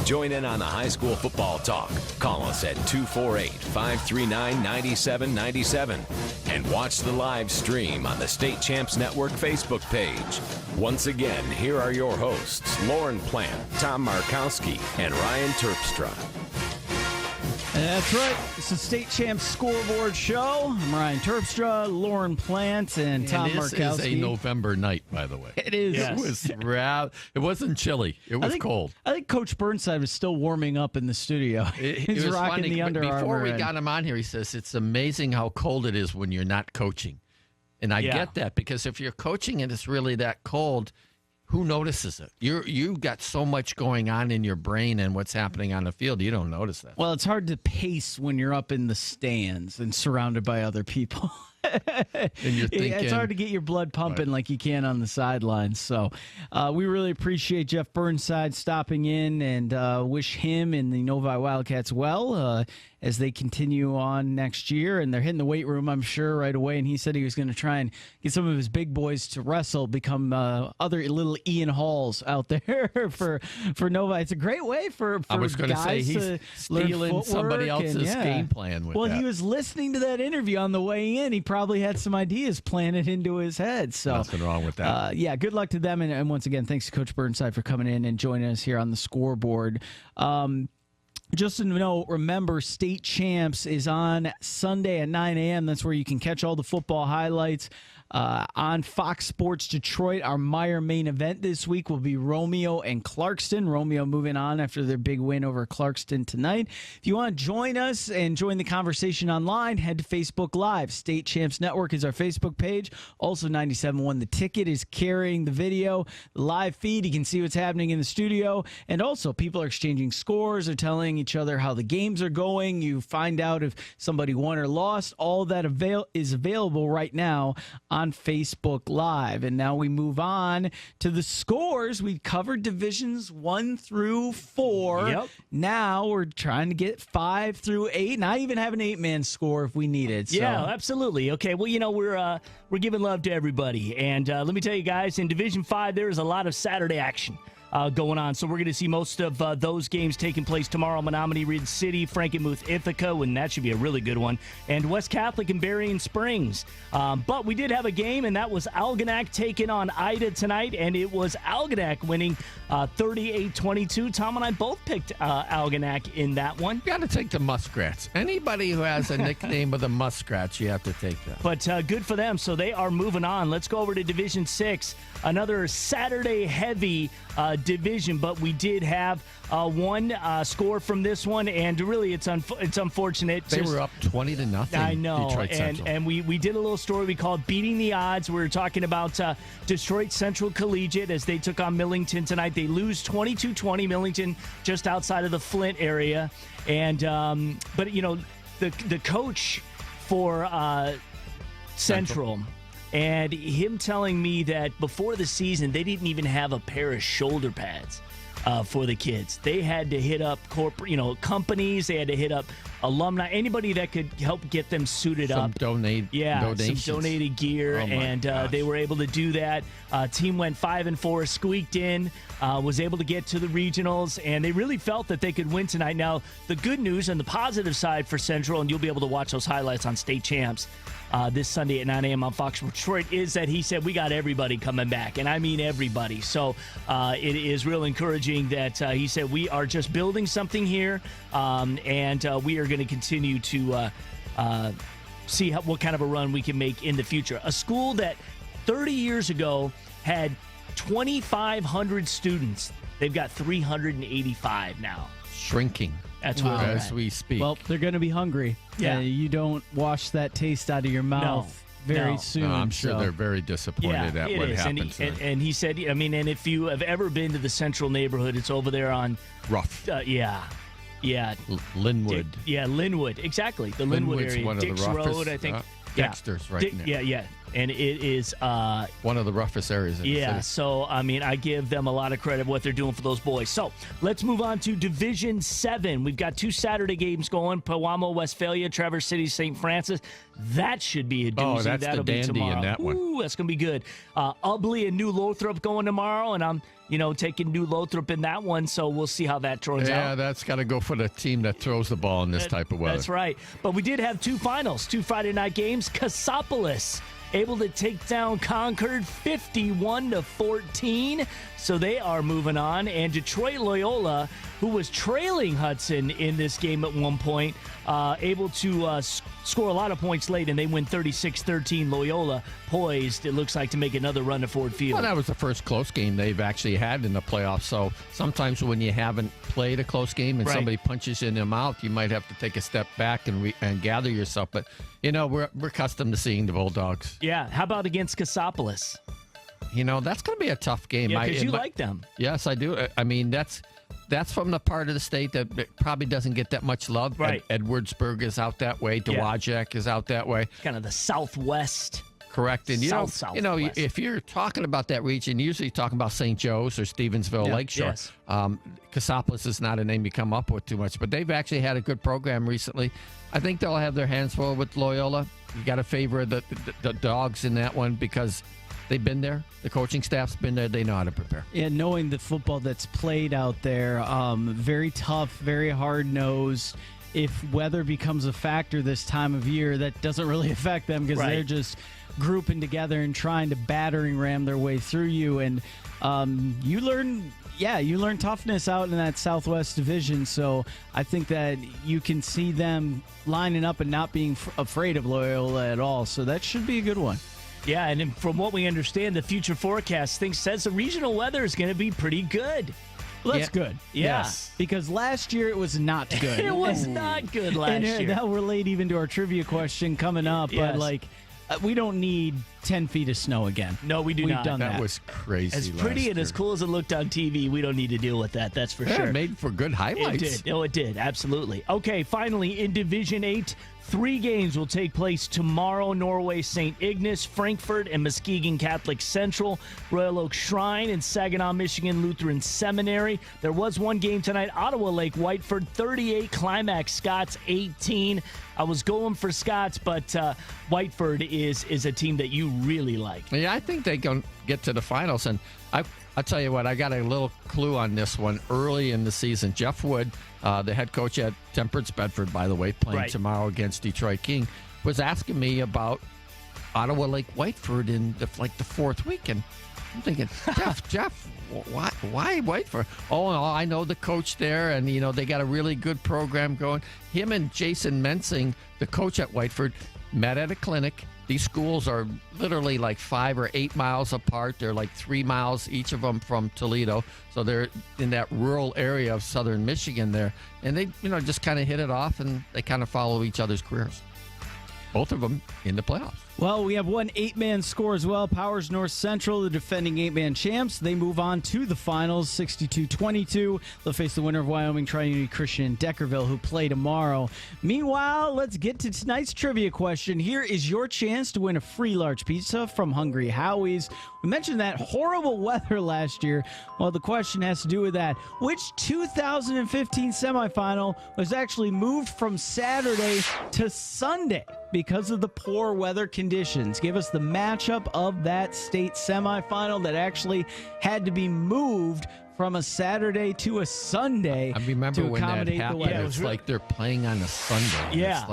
Join in on the high school football talk. Call us at 248-539-9797 and watch the live stream on the State Champs Network Facebook page. Once again, here are your hosts, Lauren Plant, Tom Markowski, and Ryan Terpstra. That's right. It's the State Champs Scoreboard Show. I'm Ryan Terpstra, Lauren Plant, and Tom Markowski. This is a November night, by the way. It is. Yes. It wasn't chilly. It was cold. I think Coach Burnside was still warming up in the studio. He's rocking the Under Armour. Before we got him on here, he says, it's amazing how cold it is when you're not coaching. And I get that, because if you're coaching and it's really that cold, who notices it? You've got so much going on in your brain and what's happening on the field, you don't notice that. Well, it's hard to pace when you're up in the stands and surrounded by other people. And you're thinking, it's hard to get your blood pumping like you can on the sidelines. So we really appreciate Jeff Burnside stopping in, and wish him and the Novi Wildcats well as they continue on next year. And they're hitting the weight room, I'm sure, right away. And he said he was going to try and get some of his big boys to wrestle, become other little Ian Halls out there for Novi. It's a great way for I was going to say guys he's to stealing somebody else's game plan with that. He was listening to that interview on the way in. He probably had some ideas planted into his head. So nothing wrong with that. Good luck to them. And once again, thanks to Coach Burnside for coming in and joining us here on the Scoreboard. Just to note, remember, State Champs is on Sunday at 9 a.m. That's where you can catch all the football highlights. On Fox Sports Detroit, our Meyer main event this week will be Romeo and Clarkston. Romeo moving on after their big win over Clarkston tonight. If you want to join us and join the conversation online, head to Facebook Live. State Champs Network is our Facebook page. Also, 97.1 The Ticket is carrying the video, the live feed. You can see what's happening in the studio. And also, people are exchanging scores or telling each other how the games are going. You find out if somebody won or lost. All that is available right now on Facebook Live. And now we move on to the scores. We covered divisions 1 through 4. Yep. Now we're trying to get 5 through 8. And I even have an 8-man score if we need it. So. Yeah, absolutely. Okay, well, we're giving love to everybody. And let me tell you guys, in Division 5, there is a lot of Saturday action going on. So we're going to see most of those games taking place tomorrow. Menominee, Reed City, Frankenmuth, Ithaca, and that should be a really good one. And West Catholic and Berrien Springs. But we did have a game, and that was Algonac taking on Ida tonight, and it was Algonac winning 38-22. Tom and I both picked Algonac in that one. You got to take the Muskrats. Anybody who has a nickname with the Muskrats, you have to take that. But good for them. So they are moving on. Let's go over to Division 6. Another Saturday-heavy division, but we did have one score from this one, and really it's unfortunate. They were up 20-0. I know, Detroit Central. and we did a little story we called Beating the Odds. We were talking about Detroit Central Collegiate as they took on Millington tonight. They lose 22-20. Millington just outside of the Flint area, and but the coach for Central. And him telling me that before the season, they didn't even have a pair of shoulder pads for the kids. They had to hit up corporate, companies. They had to hit up alumni, anybody that could help get them suited up. Donations. Some donated gear, and they were able to do that. Team went 5-4, squeaked in, was able to get to the regionals, and they really felt that they could win tonight. Now, the good news and the positive side for Central, and you'll be able to watch those highlights on State Champs this Sunday at 9 a.m. on Fox Sports Detroit, is that he said we got everybody coming back, and I mean everybody. So it is real encouraging that he said we are just building something here, and we are going to continue to see what kind of a run we can make in the future. A school that 30 years ago had 2,500 students. They've got 385 now. Shrinking. That's where they're as at. we speak. Well, they're going to be hungry. Yeah. You don't wash that taste out of your mouth very soon. No, I'm sure they're very disappointed at what happens. And he said, and if you have ever been to the Central neighborhood, it's over there on Rough. Yeah. Linwood. Linwood. Exactly. The Linwood Linwood's area. one of Dix the roughest, Road, I think. Dexter's right in there. Yeah. And it is one of the roughest areas in the city. So I give them a lot of credit what they're doing for those boys. So let's move on to Division 7. We've got 2 Saturday games going: Pewamo, Westphalia, Traverse City, St. Francis. That should be a doozy. Oh, that's That'll the dandy be tomorrow. in that one. Ooh, that's gonna be good. Ubley and New Lothrop going tomorrow, and I'm taking New Lothrop in that one. So we'll see how that turns out. Yeah, that's got to go for the team that throws the ball in this type of weather. That's right. But we did have 2 finals, 2 Friday night games. Cassopolis able to take down Concord 51-14. So they are moving on. And Detroit Loyola, who was trailing Hudson in this game at one point, able to score a lot of points late, and they win 36-13. Loyola poised, it looks like, to make another run to Ford Field. Well, that was the first close game they've actually had in the playoffs. So sometimes when you haven't played a close game and somebody punches you in the mouth, you might have to take a step back and gather yourself. But, we're accustomed to seeing the Bulldogs. Yeah. How about against Cassopolis? That's going to be a tough game. Yeah, because you like them. Yes, I do. I mean, that's from the part of the state that probably doesn't get that much love. Right. Edwardsburg is out that way. Dowagiac is out that way. Kind of the Southwest. Correct. And Southwest. if you're talking about that region, usually you're talking about St. Joe's or Stevensville Lakeshore. Yes. Cassopolis is not a name you come up with too much, but they've actually had a good program recently. I think they'll have their hands full with Loyola. You got to favor the Dogs in that one because they've been there. The coaching staff's been there. They know how to prepare. Yeah, knowing the football that's played out there, very tough, very hard-nosed. if weather becomes a factor this time of year, that doesn't really affect them because they're just grouping together and trying to battering ram their way through you. And you learn toughness out in that Southwest Division. So I think that you can see them lining up and not being afraid of Loyola at all. So that should be a good one. Yeah, and from what we understand, the future forecast says the regional weather is going to be pretty good. Well, that's good. Yeah. Yes. Because last year it was not good. It was not good last year. That'll relate even to our trivia question coming up. Yes. But, we don't need 10 feet of snow again. No, we do We've not. done that. That was crazy. As pretty and as cool as it looked on TV, we don't need to deal with that. That's for sure. It made for good highlights. It did. No, it did. Absolutely. Okay, finally, in Division 8, 3 games will take place tomorrow. Norway St. Ignace, Frankfurt, and Muskegon Catholic Central, Royal Oak Shrine, and Saginaw, Michigan Lutheran Seminary. There was one game tonight, Ottawa Lake Whiteford 38, Climax Scots 18. I was going for Scots, but Whiteford is a team that you really like. Yeah, I think they can get to the finals. And I'll tell you what, I got a little clue on this one early in the season. Jeff Wood, the head coach at Temperance Bedford, by the way, playing tomorrow against Detroit King, was asking me about Ottawa Lake Whiteford in the fourth week. And I'm thinking, Jeff, why Whiteford? Oh, no, I know the coach there, and, they got a really good program going. Him and Jason Mensing, the coach at Whiteford, met at a clinic. These schools are literally 5 or 8 miles apart. They're 3 miles, each of them, from Toledo. So they're in that rural area of southern Michigan there. And they, just kind of hit it off, and they kind of follow each other's careers. Both of them in the playoffs. Well, we have one 8-man score as well. Powers North Central, the defending 8-man champs. They move on to the finals, 62-22. They'll face the winner of Wyoming Tri-Unity Christian and Deckerville, who play tomorrow. Meanwhile, let's get to tonight's trivia question. Here is your chance to win a free large pizza from Hungry Howie's. We mentioned that horrible weather last year. Well, the question has to do with that. Which 2015 semifinal was actually moved from Saturday to Sunday because of the poor weather conditions? Give us the matchup of that state semifinal that actually had to be moved from a Saturday to a Sunday. I remember to when that accommodate the happened. weather. It's like they're playing on a Sunday. Yeah.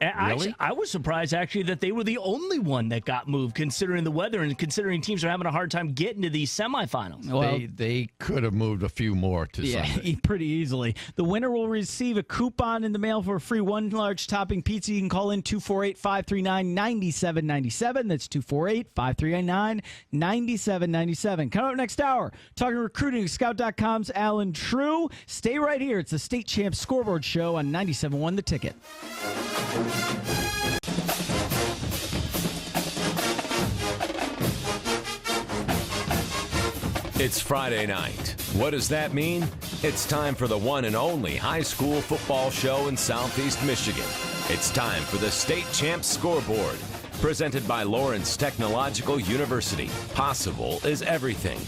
It's really? I was surprised, actually, that they were the only one that got moved, considering the weather and considering teams are having a hard time getting to these semifinals. Well, they could have moved a few more to Sunday. Pretty easily. The winner will receive a coupon in the mail for a free one large topping pizza. You can call in 248-539-9797. That's 248-539-9797. Coming up next hour, talking recruiting, Scout.com's Alan True. Stay right here. It's the State Champs Scoreboard Show on 97.1 The Ticket. It's Friday night. What does that mean? It's time for the one and only high school football show in Southeast Michigan. It's time for the State Champs Scoreboard, presented by Lawrence Technological University. Possible is everything.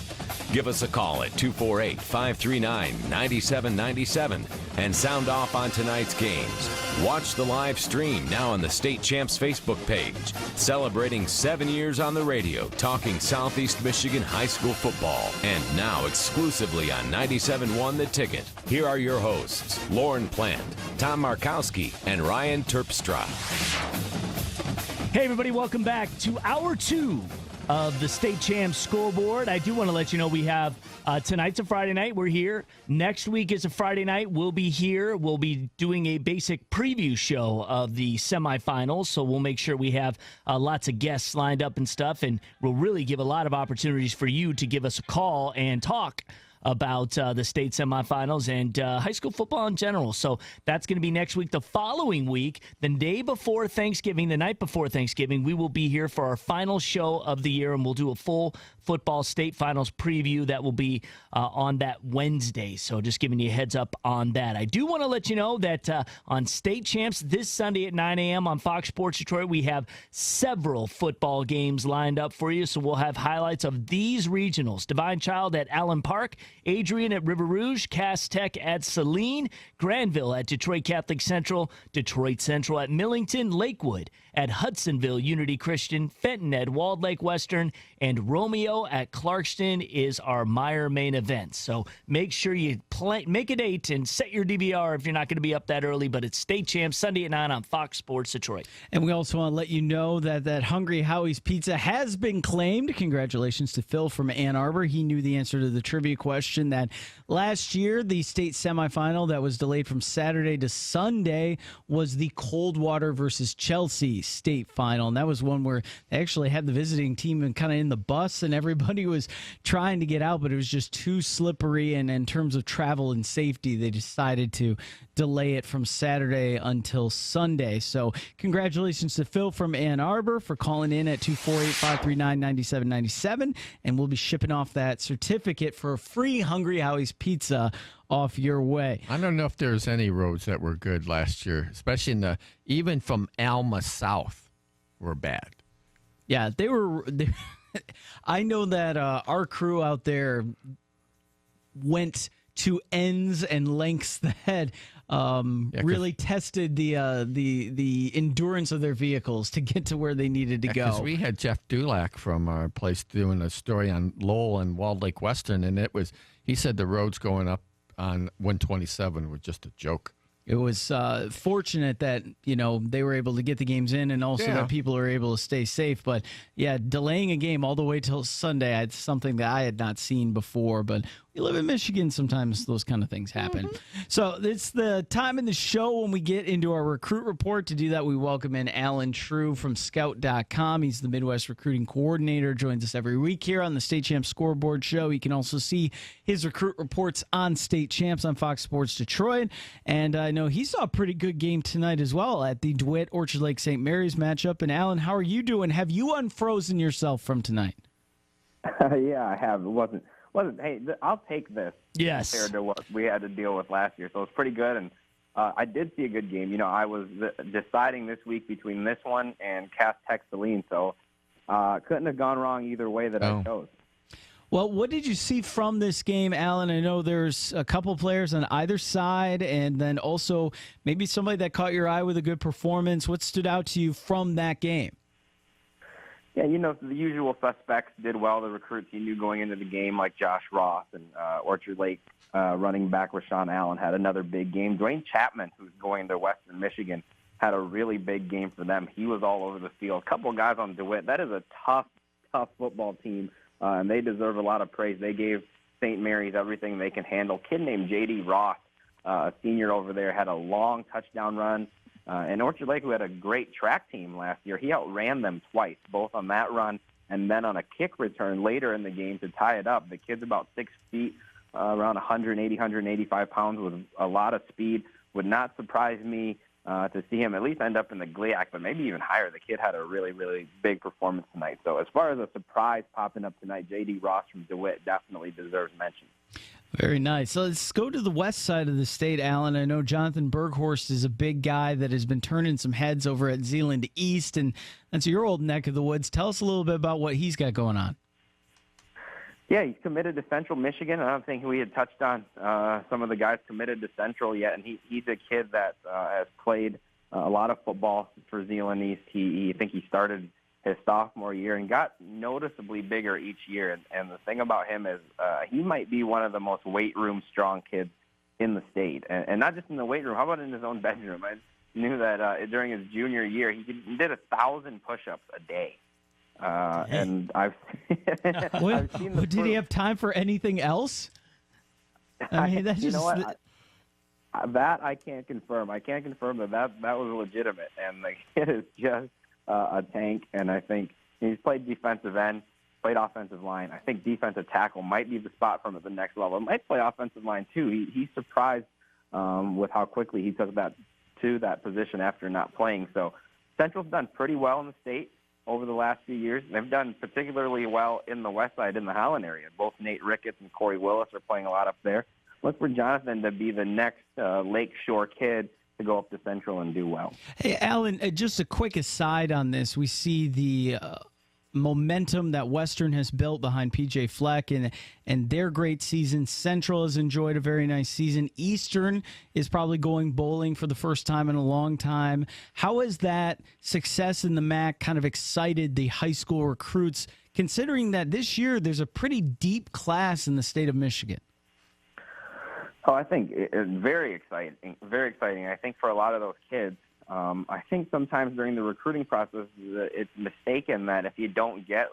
Give us a call at 248-539-9797 and sound off on tonight's games. Watch the live stream now on the State Champs Facebook page. Celebrating 7 years on the radio, talking Southeast Michigan high school football. And now exclusively on 97.1 The Ticket. Here are your hosts, Lauren Plant, Tom Markowski, and Ryan Terpstra. Hey, everybody, welcome back to Hour 2 of the State Champs Scoreboard. I do want to let you know we have tonight's a Friday night. We're here. Next week is a Friday night. We'll be here. We'll be doing a basic preview show of the semifinals, so we'll make sure we have lots of guests lined up and stuff, and we'll really give a lot of opportunities for you to give us a call and talk about the state semifinals and high school football in general. So that's going to be next week. The following week, the day before Thanksgiving, the night before Thanksgiving, we will be here for our final show of the year, and we'll do a full football state finals preview that will be on that Wednesday. So just giving you a heads up on that. I do want to let you know that on State Champs this Sunday at 9 a.m. on Fox Sports Detroit, we have several football games lined up for you. So we'll have highlights of these regionals. Divine Child at Allen Park, Adrian at River Rouge, Cass Tech at Saline, Granville at Detroit Catholic Central, Detroit Central at Millington, Lakewood at Hudsonville Unity Christian, Fenton at Walled Lake Western, and Romeo at Clarkston is our Meyer main event. So make sure you make a date and set your DVR if you're not going to be up that early, but it's State Champs Sunday at 9 on Fox Sports Detroit. And we also want to let you know that Hungry Howie's Pizza has been claimed. Congratulations to Phil from Ann Arbor. He knew the answer to the trivia question that last year, the state semifinal that was delayed from Saturday to Sunday was the Coldwater versus Chelsea state final. And that was one where they actually had the visiting team kind of in the bus and everybody was trying to get out, but it was just too slippery. And in terms of travel and safety, they decided to delay it from Saturday until Sunday. So congratulations to Phil from Ann Arbor for calling in at 248-539-9797. And we'll be shipping off that certificate for a free Hungry Howie's Pizza off your way. I don't know if there's any roads that were good last year, especially even from Alma South were bad. Yeah, they were. I know that our crew out there went to ends and lengths that really tested the endurance of their vehicles to get to where they needed to go. Because we had Jeff Dulac from our place doing a story on Lowell and Walled Lake Western, and he said the roads going up on 127 were just a joke. It was fortunate that, they were able to get the games in and also that people are able to stay safe. But, yeah, delaying a game all the way till Sunday, it's something that I had not seen before. But we live in Michigan. Sometimes those kind of things happen. Mm-hmm. So it's the time in the show when we get into our recruit report. To do that, we welcome in Alan True from Scout.com. He's the Midwest recruiting coordinator. Joins us every week here on the State Champs Scoreboard show. You can also see his recruit reports on State Champs on Fox Sports Detroit. And I know he saw a pretty good game tonight as well at the DeWitt Orchard Lake St. Mary's matchup. And Alan, how are you doing? Have you unfrozen yourself from tonight? Yeah, I have. It wasn't. Hey, I'll take this. Yes. Compared to what we had to deal with last year, so it's pretty good. And I did see a good game. I was deciding this week between this one and Cass Tech Saline, so couldn't have gone wrong either way that I chose. Well, what did you see from this game, Alan? I know there's a couple players on either side, and then also maybe somebody that caught your eye with a good performance. What stood out to you from that game? Yeah, the usual suspects did well. The recruits you knew going into the game, like Josh Ross and Orchard Lake running back Rashawn Allen, had another big game. Dwayne Chapman, who's going to Western Michigan, had a really big game for them. He was all over the field. A couple of guys on DeWitt. That is a tough football team, and they deserve a lot of praise. They gave St. Mary's everything they can handle. A kid named J.D. Ross, a senior over there, had a long touchdown run. And Orchard Lake, who had a great track team last year, he outran them twice, both on that run and then on a kick return later in the game to tie it up. The kid's about 6 feet, around 180, 185 pounds with a lot of speed. Would not surprise me to see him at least end up in the GLIAC, but maybe even higher. The kid had a really, really big performance tonight. So as far as a surprise popping up tonight, J.D. Ross from DeWitt definitely deserves mention. Very nice. So let's go to the west side of the state, Alan. I know Jonathan Berghorst is a big guy that has been turning some heads over at Zeeland East, and that's your old neck of the woods. Tell us a little bit about what he's got going on. Yeah, he's committed to Central Michigan. I don't think we had touched on some of the guys committed to Central yet, and he's a kid that has played a lot of football for Zeeland East. I think he started his sophomore year and got noticeably bigger each year. And the thing about him is he might be one of the most weight room strong kids in the state. And not just in the weight room. How about in his own bedroom? I knew that during his junior year, he did 1,000 push-ups a day. And I've seen the did he have time for anything else? I mean, that's just... You know what? That I can't confirm. I can't confirm that was legitimate. And the kid is just a tank, and I think he's played defensive end, played offensive line. I think defensive tackle might be the spot for him at the next level. Might play offensive line, too. He's surprised with how quickly he took that to that position after not playing. So Central's done pretty well in the state over the last few years. They've done particularly well in the west side, in the Howland area. Both Nate Ricketts and Corey Willis are playing a lot up there. Look for Jonathan to be the next Lakeshore kid to go up to Central and do well. Hey, Alan, just a quick aside on this. We see the momentum that Western has built behind PJ Fleck and their great season. Central has enjoyed a very nice season. Eastern is probably going bowling for the first time in a long time. How has that success in the MAC kind of excited the high school recruits, considering that this year there's a pretty deep class in the state of Michigan? Oh, I think it's very exciting. Very exciting. I think for a lot of those kids, I think sometimes during the recruiting process, it's mistaken that if you don't get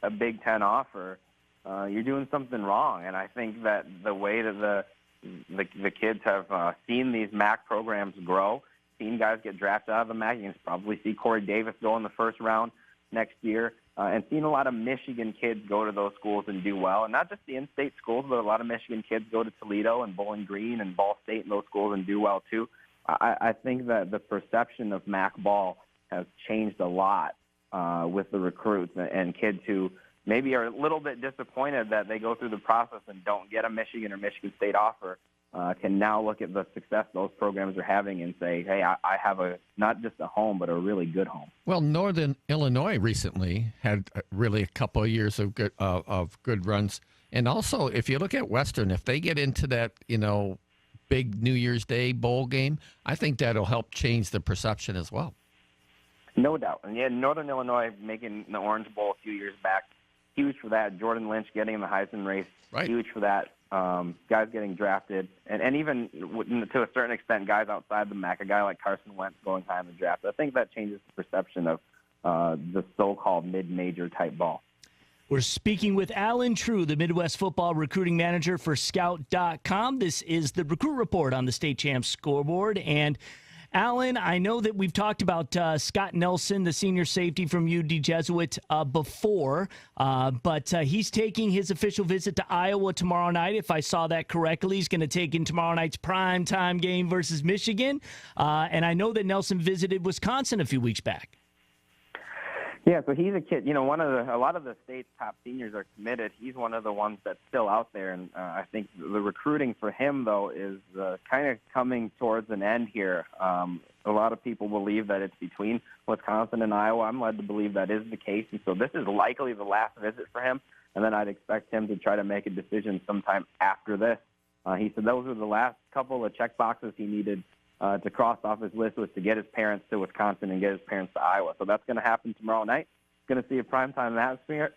a Big Ten offer, you're doing something wrong. And I think that the way that the kids have seen these MAC programs grow, seen guys get drafted out of the MAC, you can probably see Corey Davis go in the first round next year, and seen a lot of Michigan kids go to those schools and do well. And not just the in-state schools, but a lot of Michigan kids go to Toledo and Bowling Green and Ball State and those schools and do well too. I think that the perception of MAC ball has changed a lot with the recruits and kids who maybe are a little bit disappointed that they go through the process and don't get a Michigan or Michigan State offer, can now look at the success those programs are having and say, hey, I have not just a home, but a really good home. Well, Northern Illinois recently had really a couple of years of good runs. And also, if you look at Western, if they get into that, big New Year's Day bowl game, I think that'll help change the perception as well. No doubt. And yeah, Northern Illinois making the Orange Bowl a few years back, huge for that. Jordan Lynch getting in the Heisman race, right. Huge for that. Guys getting drafted, and even to a certain extent, guys outside the MAC, a guy like Carson Wentz going high in the draft. I think that changes the perception of the so-called mid-major type ball. We're speaking with Alan True, the Midwest Football Recruiting Manager for Scout.com. This is the Recruit Report on the State Champs Scoreboard. And, Alan, I know that we've talked about Scott Nelson, the senior safety from UD Jesuit, before, but he's taking his official visit to Iowa tomorrow night. If I saw that correctly, he's going to take in tomorrow night's primetime game versus Michigan. And I know that Nelson visited Wisconsin a few weeks back. Yeah, so he's a kid. A lot of the state's top seniors are committed. He's one of the ones that's still out there, and I think the recruiting for him, though, is kind of coming towards an end here. A lot of people believe that it's between Wisconsin and Iowa. I'm led to believe that is the case, and so this is likely the last visit for him, and then I'd expect him to try to make a decision sometime after this. He said those were the last couple of check boxes he needed to cross off his list, was to get his parents to Wisconsin and get his parents to Iowa. So that's going to happen tomorrow night. He's going to see a primetime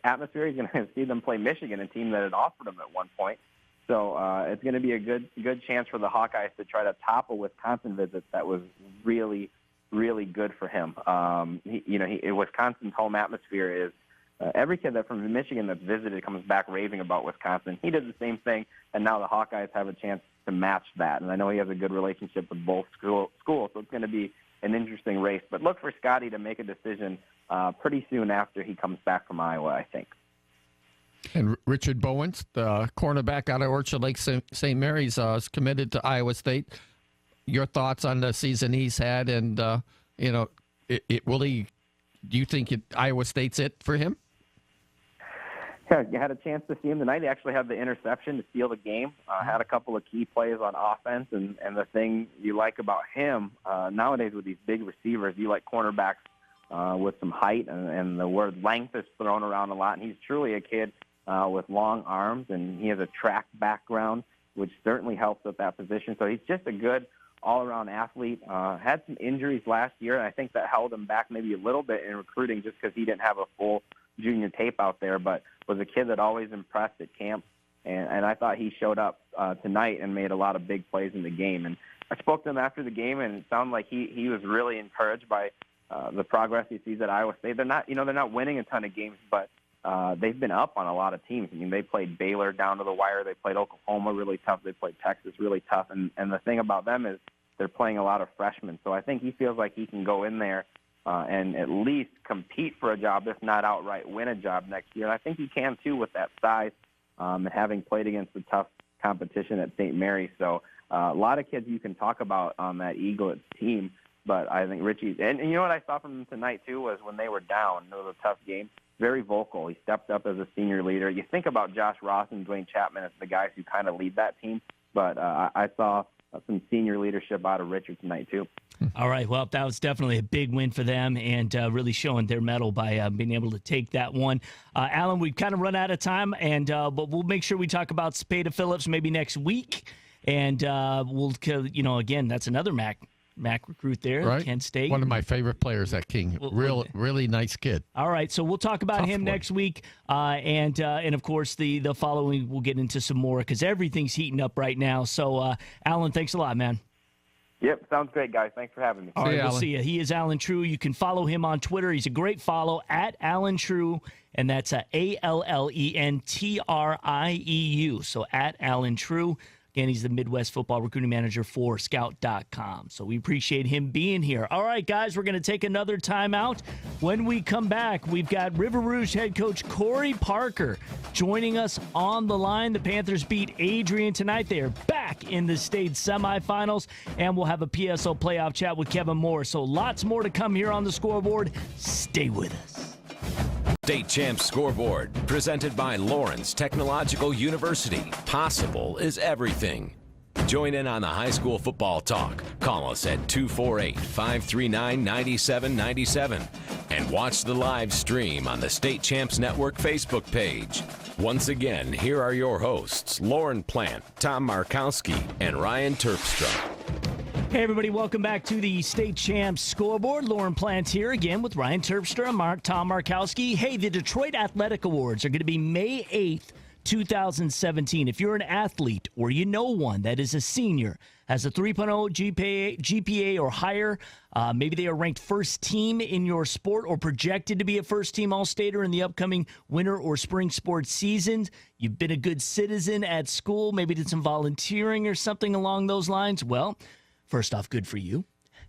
atmosphere. He's going to see them play Michigan, a team that had offered him at one point. So it's going to be a good chance for the Hawkeyes to try to top a Wisconsin visit that was really, really good for him. Wisconsin's home atmosphere is every kid that from Michigan that's visited comes back raving about Wisconsin. He did the same thing, and now the Hawkeyes have a chance to match that. And I know he has a good relationship with both schools, so it's going to be an interesting race. But look for Scotty to make a decision pretty soon after he comes back from Iowa, I think. And Richard Bowens, the cornerback out of Orchard Lake St. Mary's, is committed to Iowa State. Your thoughts on the season he's had, and do you think Iowa State's it for him? Yeah, you had a chance to see him tonight. He actually had the interception to steal the game. Had a couple of key plays on offense, and the thing you like about him nowadays with these big receivers, you like cornerbacks with some height, and the word length is thrown around a lot. And he's truly a kid with long arms, and he has a track background, which certainly helps with that position. So he's just a good all-around athlete. Had some injuries last year, and I think that held him back maybe a little bit in recruiting just because he didn't have a full junior tape out there, but was a kid that always impressed at camp, and I thought he showed up tonight and made a lot of big plays in the game. And I spoke to him after the game, and it sounded like he was really encouraged by the progress he sees at Iowa State. They're not winning a ton of games, but they've been up on a lot of teams. I mean, they played Baylor down to the wire. They played Oklahoma really tough. They played Texas really tough. And the thing about them is they're playing a lot of freshmen. So I think he feels like he can go in there and at least compete for a job, if not outright win a job next year. And I think he can, too, with that size and having played against the tough competition at St. Mary's. So a lot of kids you can talk about on that Eaglets team. But I think Richie – and you know what I saw from him tonight, too, was when they were down, it was a tough game, very vocal. He stepped up as a senior leader. You think about Josh Ross and Dwayne Chapman as the guys who kind of lead that team, but I saw some senior leadership out of Richard tonight, too. All right. Well, that was definitely a big win for them and really showing their mettle by being able to take that one. Alan, we've kind of run out of time, and but we'll make sure we talk about Spada Phillips maybe next week. And we'll, again, that's another MAC recruit there, right. Kent State. One of my favorite players at King. Really nice kid. All right, so we'll talk about him next week, and of course the following we'll get into some more because everything's heating up right now. So, Alan, thanks a lot, man. Yep, sounds great, guys. Thanks for having me. All right, we'll see you. He is Alan True. You can follow him on Twitter. He's a great follow at Alan True, and that's ALLENTRIEU. So at Alan True. Again, he's the Midwest football recruiting manager for Scout.com. So we appreciate him being here. All right, guys, we're going to take another timeout. When we come back, we've got River Rouge head coach Corey Parker joining us on the line. The Panthers beat Adrian tonight. They are back in the state semifinals, and we'll have a PSO playoff chat with Kevin Moore. So lots more to come here on the Scoreboard. Stay with us. State Champs Scoreboard, presented by Lawrence Technological University. Possible is everything. Join in on the high school football talk. Call us at 248-539-9797 and watch the live stream on the State Champs Network Facebook page. Once again, here are your hosts, Lauren Plant, Tom Markowski, and Ryan Terpstra. Hey, everybody, welcome back to the State Champs Scoreboard. Lauren Plant here again with Ryan Terpstra, Tom Markowski. Hey, the Detroit Athletic Awards are going to be May 8th, 2017. If you're an athlete or you know one that is a senior, has a 3.0 GPA or higher, maybe they are ranked first team in your sport or projected to be a first-team All-Stater in the upcoming winter or spring sports seasons, you've been a good citizen at school, maybe did some volunteering or something along those lines, well, first off, good for you.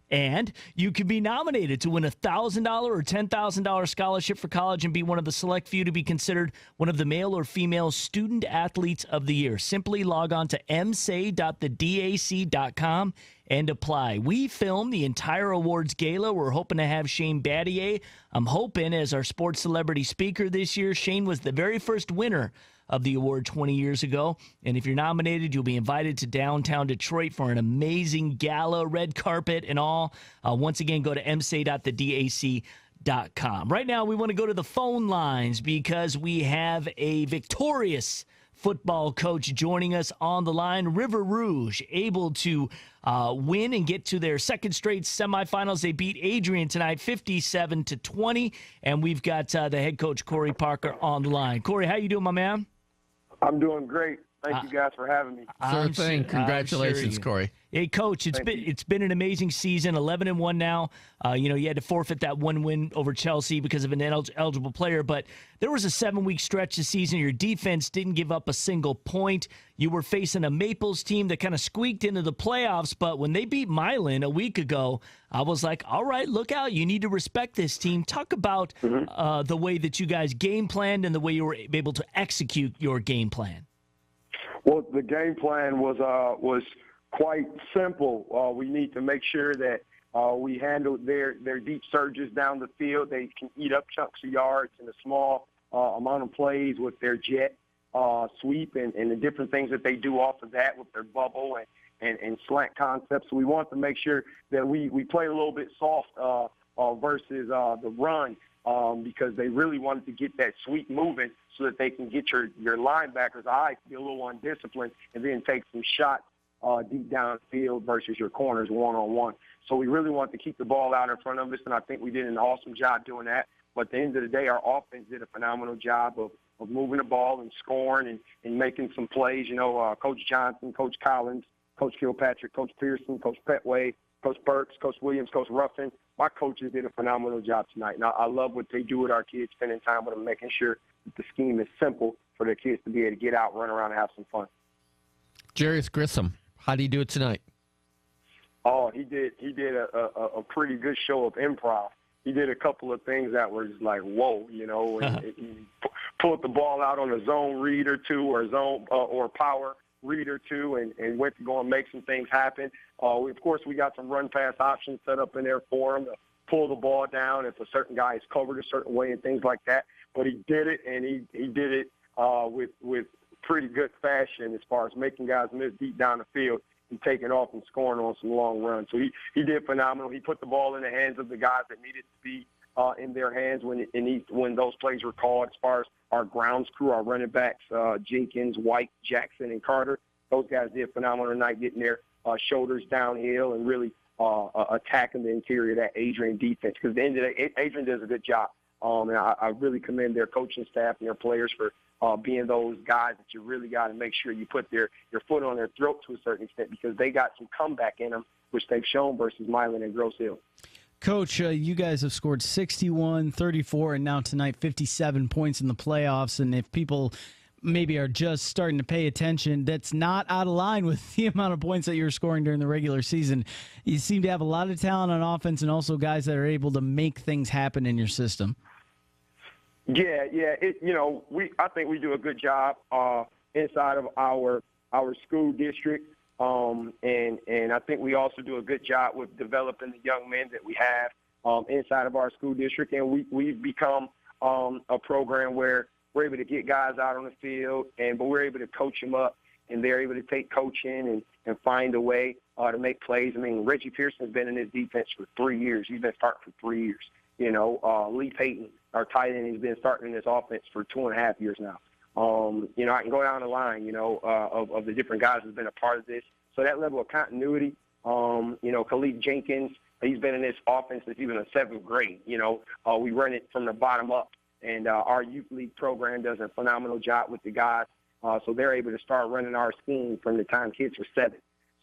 And you could be nominated to win a $1,000 or $10,000 scholarship for college and be one of the select few to be considered one of the male or female student athletes of the year. Simply log on to msay.thedac.com and apply. We filmed the entire awards gala. We're hoping to have Shane Battier. I'm hoping as our sports celebrity speaker this year. Shane was the very first winner of the award 20 years ago. And if you're nominated, you'll be invited to downtown Detroit for an amazing gala, red carpet and all. Once again, go to msay.thedac.com. Right now, we want to go to the phone lines because we have a victorious football coach joining us on the line. River Rouge able to win and get to their second straight semifinals. They beat Adrian tonight 57-20, and we've got the head coach Corey Parker on the line. Corey, how you doing, my man? I'm doing great. Thank you guys for having me. Sure thing. Congratulations, Corey. Hey, Coach, it's been an amazing season, 11-1 now. You had to forfeit that one win over Chelsea because of an eligible player, but there was a 7-week stretch this season. Your defense didn't give up a single point. You were facing a Maples team that kind of squeaked into the playoffs, but when they beat Milan a week ago, I was like, all right, look out. You need to respect this team. Talk about the way that you guys game planned and the way you were able to execute your game plan. Well, the game plan was quite simple. We need to make sure that we handle their deep surges down the field. They can eat up chunks of yards in a small amount of plays with their jet sweep and the different things that they do off of that with their bubble and slant concepts. So we want to make sure that we play a little bit soft versus the run because they really wanted to get that sweep moving so that they can get your linebackers' eyes to be a little undisciplined and then take some shots deep downfield versus your corners one-on-one. So we really want to keep the ball out in front of us, and I think we did an awesome job doing that. But at the end of the day, our offense did a phenomenal job of moving the ball and scoring and making some plays. Coach Johnson, Coach Collins, Coach Kilpatrick, Coach Pearson, Coach Petway, Coach Burks, Coach Williams, Coach Ruffin. My coaches did a phenomenal job tonight. And I love what they do with our kids, spending time with them, making sure that the scheme is simple for their kids to be able to get out, run around, and have some fun. Jarius Grissom, how do you do it tonight? Oh, he did a pretty good show of improv. He did a couple of things that were just like, whoa, and he pulled the ball out on a zone read or two or a zone or power read or two and went to go and make some things happen. Of course, we got some run-pass options set up in there for him to pull the ball down if a certain guy is covered a certain way and things like that. But he did it, and he did it with pretty good fashion as far as making guys miss deep down the field and taking off and scoring on some long runs. So he did phenomenal. He put the ball in the hands of the guys that needed to be in their hands when those plays were called. As far as our grounds crew, our running backs, Jenkins, White, Jackson, and Carter, those guys did phenomenal tonight, getting their shoulders downhill and really attacking the interior of that Adrian defense. Because at the end of the day, Adrian does a good job. And I really commend their coaching staff and their players for being those guys that you really got to make sure you put your foot on their throat to a certain extent, because they got some comeback in them, which they've shown versus Milan and Grosse Hill. Coach, you guys have scored 61, 34, and now tonight 57 points in the playoffs. And if people maybe are just starting to pay attention, that's not out of line with the amount of points that you're scoring during the regular season. You seem to have a lot of talent on offense and also guys that are able to make things happen in your system. Yeah. I think we do a good job inside of our school district, and I think we also do a good job with developing the young men that we have inside of our school district. And we've become a program where we're able to get guys out on the field, but we're able to coach them up, and they're able to take coaching and find a way to make plays. I mean, Reggie Pearson's been in this defense for 3 years. He's been starting for 3 years. Lee Payton, our tight end, has been starting in this offense for 2.5 years now. I can go down the line, of the different guys who've been a part of this. So that level of continuity, Khalid Jenkins, he's been in this offense since even the 7th grade. We run it from the bottom up, and our youth league program does a phenomenal job with the guys. So they're able to start running our scheme from the time kids were 7.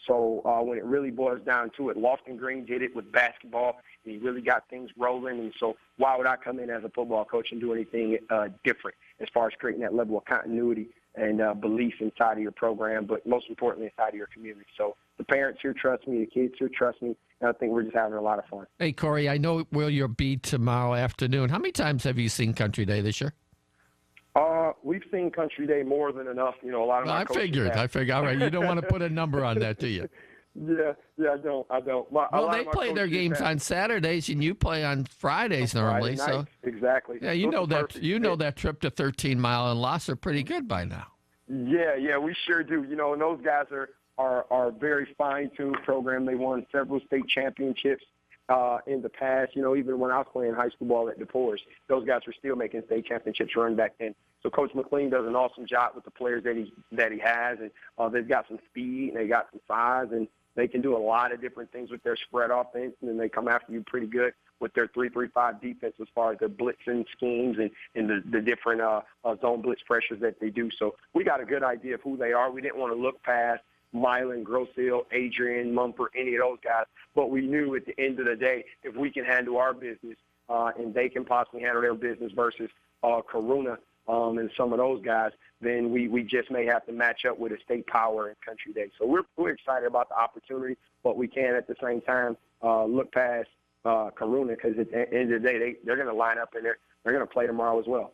So when it really boils down to it, Lofton Green did it with basketball, and he really got things rolling. And so why would I come in as a football coach and do anything different as far as creating that level of continuity and belief inside of your program, but most importantly inside of your community? So the parents here trust me, the kids here trust me, and I think we're just having a lot of fun. Hey, Corey, I know where you'll be tomorrow afternoon. How many times have you seen Country Day this year? We've seen Country Day more than enough. A lot of my coaches I figured. All right, you don't want to put a number on that, do you? Yeah, I don't. They play their games on Saturdays, and you play on Fridays normally. Friday nights, so exactly. Yeah, that trip to 13 Mile and Los are pretty good by now. Yeah, we sure do. And those guys are very fine-tuned program. They won several state championships in the past. Even when I was playing high school ball at DePores, those guys were still making state championships run back then. So Coach McLean does an awesome job with the players that he has, and they've got some speed and they got some size, and they can do a lot of different things with their spread offense, and then they come after you pretty good with their 3-3-5 defense as far as their blitzing schemes and the different zone blitz pressures that they do. So we got a good idea of who they are. We didn't want to look past Milan, Grosse Hill, Adrian, Mumford, any of those guys, but we knew at the end of the day, if we can handle our business and they can possibly handle their business versus Corona and some of those guys, then we just may have to match up with a state power in Country Day. So we're excited about the opportunity, but we can at the same time look past Corona, because at the end of the day, they're going to line up and they're going to play tomorrow as well.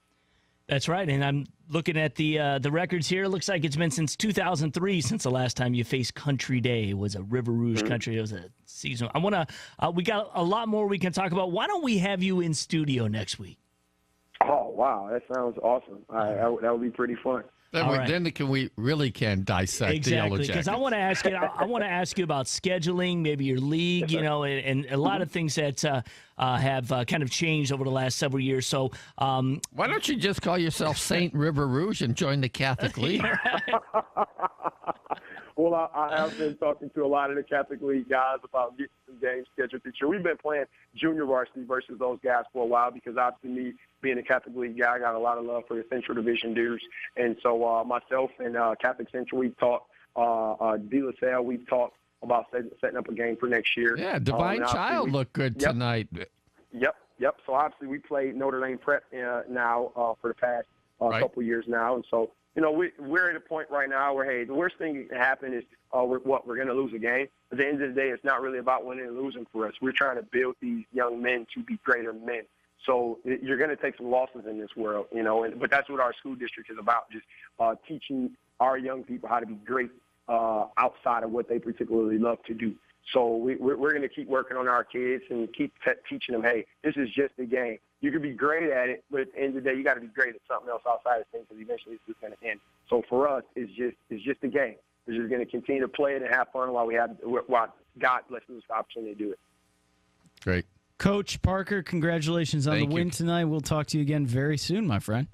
That's right, and I'm looking at the records here. It looks like it's been since 2003 since the last time you faced Country Day. It was a River Rouge Country. It was a season. We got a lot more we can talk about. Why don't we have you in studio next week? Oh, wow, that sounds awesome. That would be pretty fun. Then we really can dissect the Yellow Jackets. Because I want to ask you. I want to ask you about scheduling, maybe your league, and a lot of things that have kind of changed over the last several years. So why don't you just call yourself Saint River Rouge and join the Catholic League? Well, I have been talking to a lot of the Catholic League guys about getting some games scheduled this year. We've been playing junior varsity versus those guys for a while, because obviously me being a Catholic League guy, I got a lot of love for the Central Division dudes. And so myself and Catholic Central, we've talked, De La Salle, we've talked about setting up a game for next year. Yeah, Divine Child looked good tonight. Yep. So obviously we played Notre Dame Prep now for the past couple years now. And so, we're at a point right now where, hey, the worst thing that can happen is we're going to lose a game. At the end of the day, it's not really about winning and losing for us. We're trying to build these young men to be greater men. So you're going to take some losses in this world, but that's what our school district is about, just teaching our young people how to be great outside of what they particularly love to do. So we're going to keep working on our kids and keep teaching them, hey, this is just a game. You can be great at it, but at the end of the day, you got to be great at something else outside of things, because eventually it's just going to end. So for us, it's just a game. We're just going to continue to play it and have fun while God blesses us the opportunity to do it. Great. Coach Parker, congratulations on the win tonight. We'll talk to you again very soon, my friend.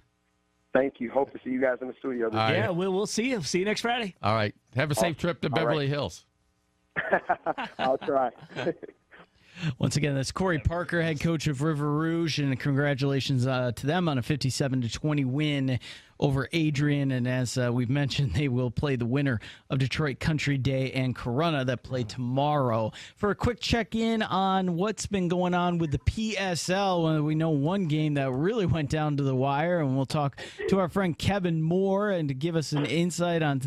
Thank you. Hope to see you guys in the studio. Yeah, we'll see you. See you next Friday. All right. Have a safe trip to Beverly Hills. I'll try. Once again, that's Corey Parker, head coach of River Rouge, and congratulations to them on a 57-20 win over Adrian. And as we've mentioned, they will play the winner of Detroit Country Day and Corunna that play tomorrow. For a quick check-in on what's been going on with the PSL, we know one game that really went down to the wire, and we'll talk to our friend Kevin Moore and to give us an insight on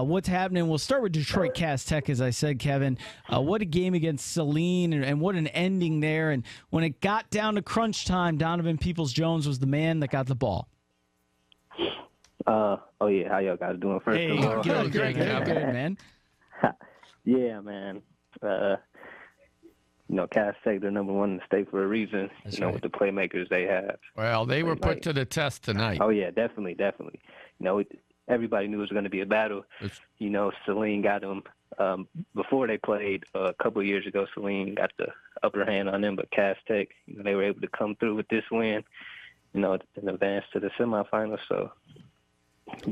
what's happening. We'll start with Detroit Cass Tech, as I said, Kevin. What a game against Saline, and what an ending there. And when it got down to crunch time, Donovan Peoples-Jones was the man that got the ball. How y'all guys doing? First hey, of all, good, man. Yeah, man. Cass Tech, they're number one in the state for a reason. That's with the playmakers they have. Well, they were put to the test tonight. Oh yeah, definitely. Everybody knew it was going to be a battle. Saline got them before they played a couple of years ago. Saline got the upper hand on them, but Cass Tech, they were able to come through with this win, and advance to the semifinals. So,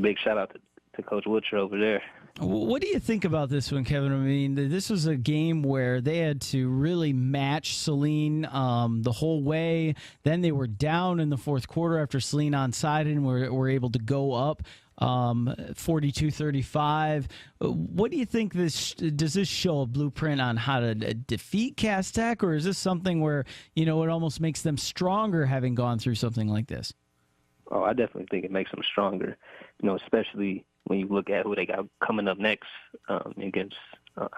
big shout out to Coach Woodcher over there. What do you think about this one, Kevin? I mean, this was a game where they had to really match Saline the whole way. Then they were down in the fourth quarter after Saline onside and were able to go up 42-35. What do you think does this show a blueprint on how to defeat Cass Tech, or is this something where, it almost makes them stronger having gone through something like this? Oh, I definitely think it makes them stronger, especially when you look at who they got coming up next against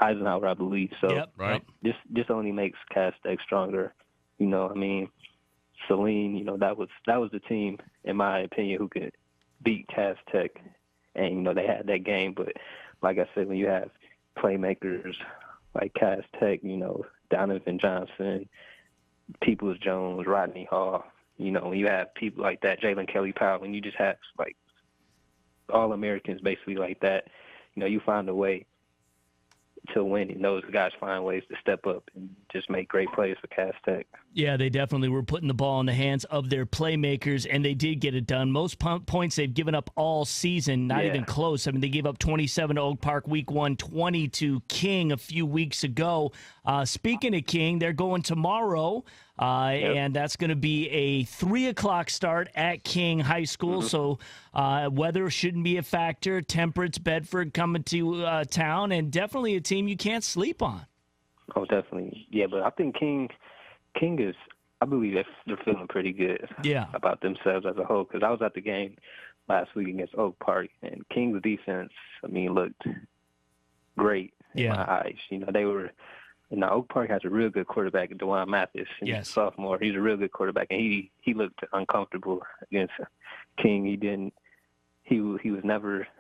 Eisenhower, I believe. So yep, right. This only makes Cass Tech stronger. Saline, that was the team, in my opinion, who could beat Cass Tech. And, they had that game. But like I said, when you have playmakers like Cass Tech, Donovan Johnson, Peoples-Jones, Rodney Hall, when you have people like that, Jalen Kelly Powell, when you just have, All-Americans basically like that, you find a way to win, and those guys find ways to step up and just make great plays for Cass Tech. Yeah, they definitely were putting the ball in the hands of their playmakers, and they did get it done. Most points they've given up all season, not even close. I mean, they gave up 27 to Oak Park week 1, 20 to King a few weeks ago. Speaking of King, they're going tomorrow, and that's going to be a 3 o'clock start at King High School. So weather shouldn't be a factor. Temperance, Bedford coming to town, and definitely a team you can't sleep on. Oh, definitely. Yeah, but I think King is, I believe they're feeling pretty good about themselves as a whole, because I was at the game last week against Oak Park, and King's defense, looked great in my eyes. They were – Oak Park has a real good quarterback, DeJuan Mathis. He's a sophomore. He's a real good quarterback, and he looked uncomfortable against King. He was never –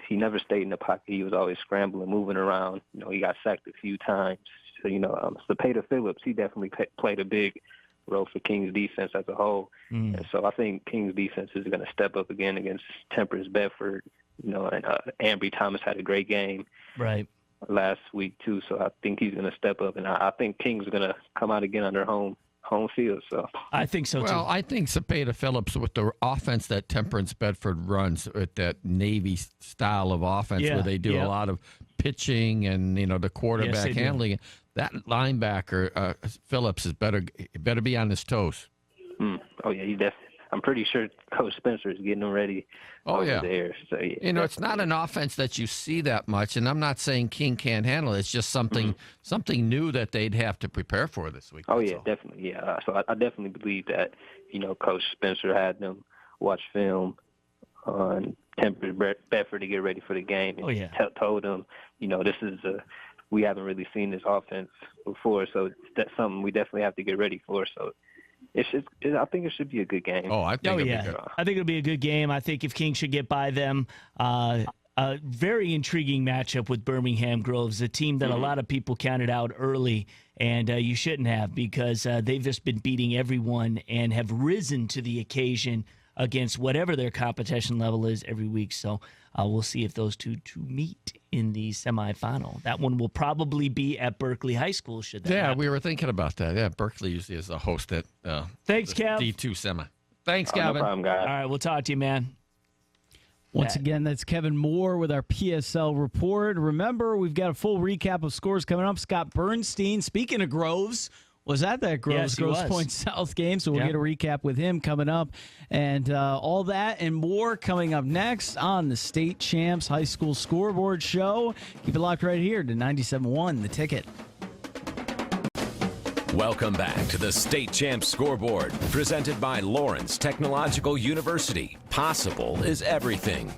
he never stayed in the pocket. He was always scrambling, moving around. He got sacked a few times. So, Cepeda Phillips, he definitely played a big role for King's defense as a whole. And so I think King's defense is going to step up again against Temperance Bedford. And Ambry Thomas had a great game last week too. So I think he's going to step up, and I think King's going to come out again on their home field. So I think so too. Well, I think Cepeda Phillips, with the offense that Temperance Bedford runs, with that Navy style of offense where they do a lot of pitching and the quarterback handling, that linebacker Phillips is better be on his toes. Oh yeah, I'm pretty sure Coach Spencer is getting them ready. There. So, it's not an offense that you see that much, and I'm not saying King can't handle it. It's just something new that they'd have to prepare for this week. Oh, yeah, definitely. Yeah, so I definitely believe that, Coach Spencer had them watch film on Temperance Bedford to get ready for the game. And told them, this is we haven't really seen this offense before, so that's something we definitely have to get ready for. So I think it should be a good game. I think it'll be a good game. I think if King should get by them, a very intriguing matchup with Birmingham Groves, a team that a lot of people counted out early, and you shouldn't have, because they've just been beating everyone and have risen to the occasion. against whatever their competition level is every week. So we'll see if those two meet in the semifinal. That one will probably be at Berkeley High School, should that happen. We were thinking about that. Yeah, Berkeley usually is the host at Thanks, Kev. D2 semi. Thanks, Gavin. No problem, guys. All right, we'll talk to you, man. Once again, that's Kevin Moore with our PSL report. Remember, we've got a full recap of scores coming up. Scott Bernstein, speaking of Groves, was at that Groves Point South game, so we'll get a recap with him coming up. And all that and more coming up next on the State Champs High School Scoreboard Show. Keep it locked right here to 97.1 The Ticket. Welcome back to the State Champs Scoreboard, presented by Lawrence Technological University. Possible is everything.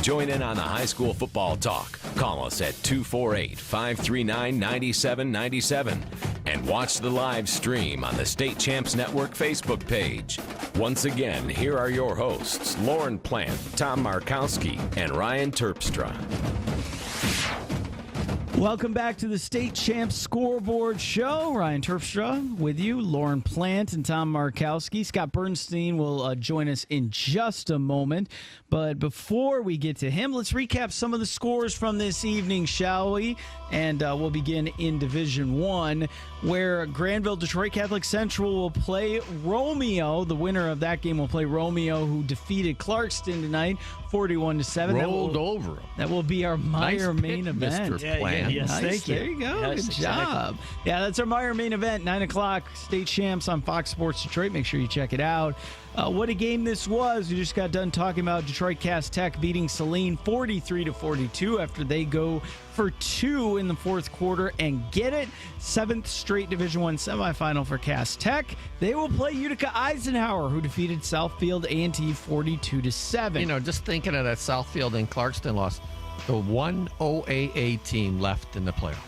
Join in on the high school football talk. Call us at 248-539-9797 and watch the live stream on the State Champs Network Facebook page. Once again, here are your hosts, Lauren Plant, Tom Markowski, and Ryan Terpstra. Welcome back to the State Champs Scoreboard Show. Ryan Terpstra with you, Lauren Plant and Tom Markowski. Scott Bernstein will join us in just a moment. But before we get to him, let's recap some of the scores from this evening, shall we? And we'll begin in Division I, where Granville Detroit Catholic Central will play Romeo. The winner of that game will play Romeo, who defeated Clarkston tonight, 41-7. Rolled over them. That will be our Meyer nice main pick, event. Mr. Plan. Yes, Nice. thank you. There you go. Yes, Good job. Yeah, that's our Meyer main event, 9 o'clock, State Champs on Fox Sports Detroit. Make sure you check it out. What a game this was. We just got done talking about Detroit Cass Tech beating Saline 43-42 after they go for 2 in the fourth quarter and get it. 7th straight Division I semifinal for Cass Tech. They will play Utica Eisenhower, who defeated Southfield A&T 42-7. You know, just thinking of that Southfield and Clarkston loss, the one OAA team left in the playoffs.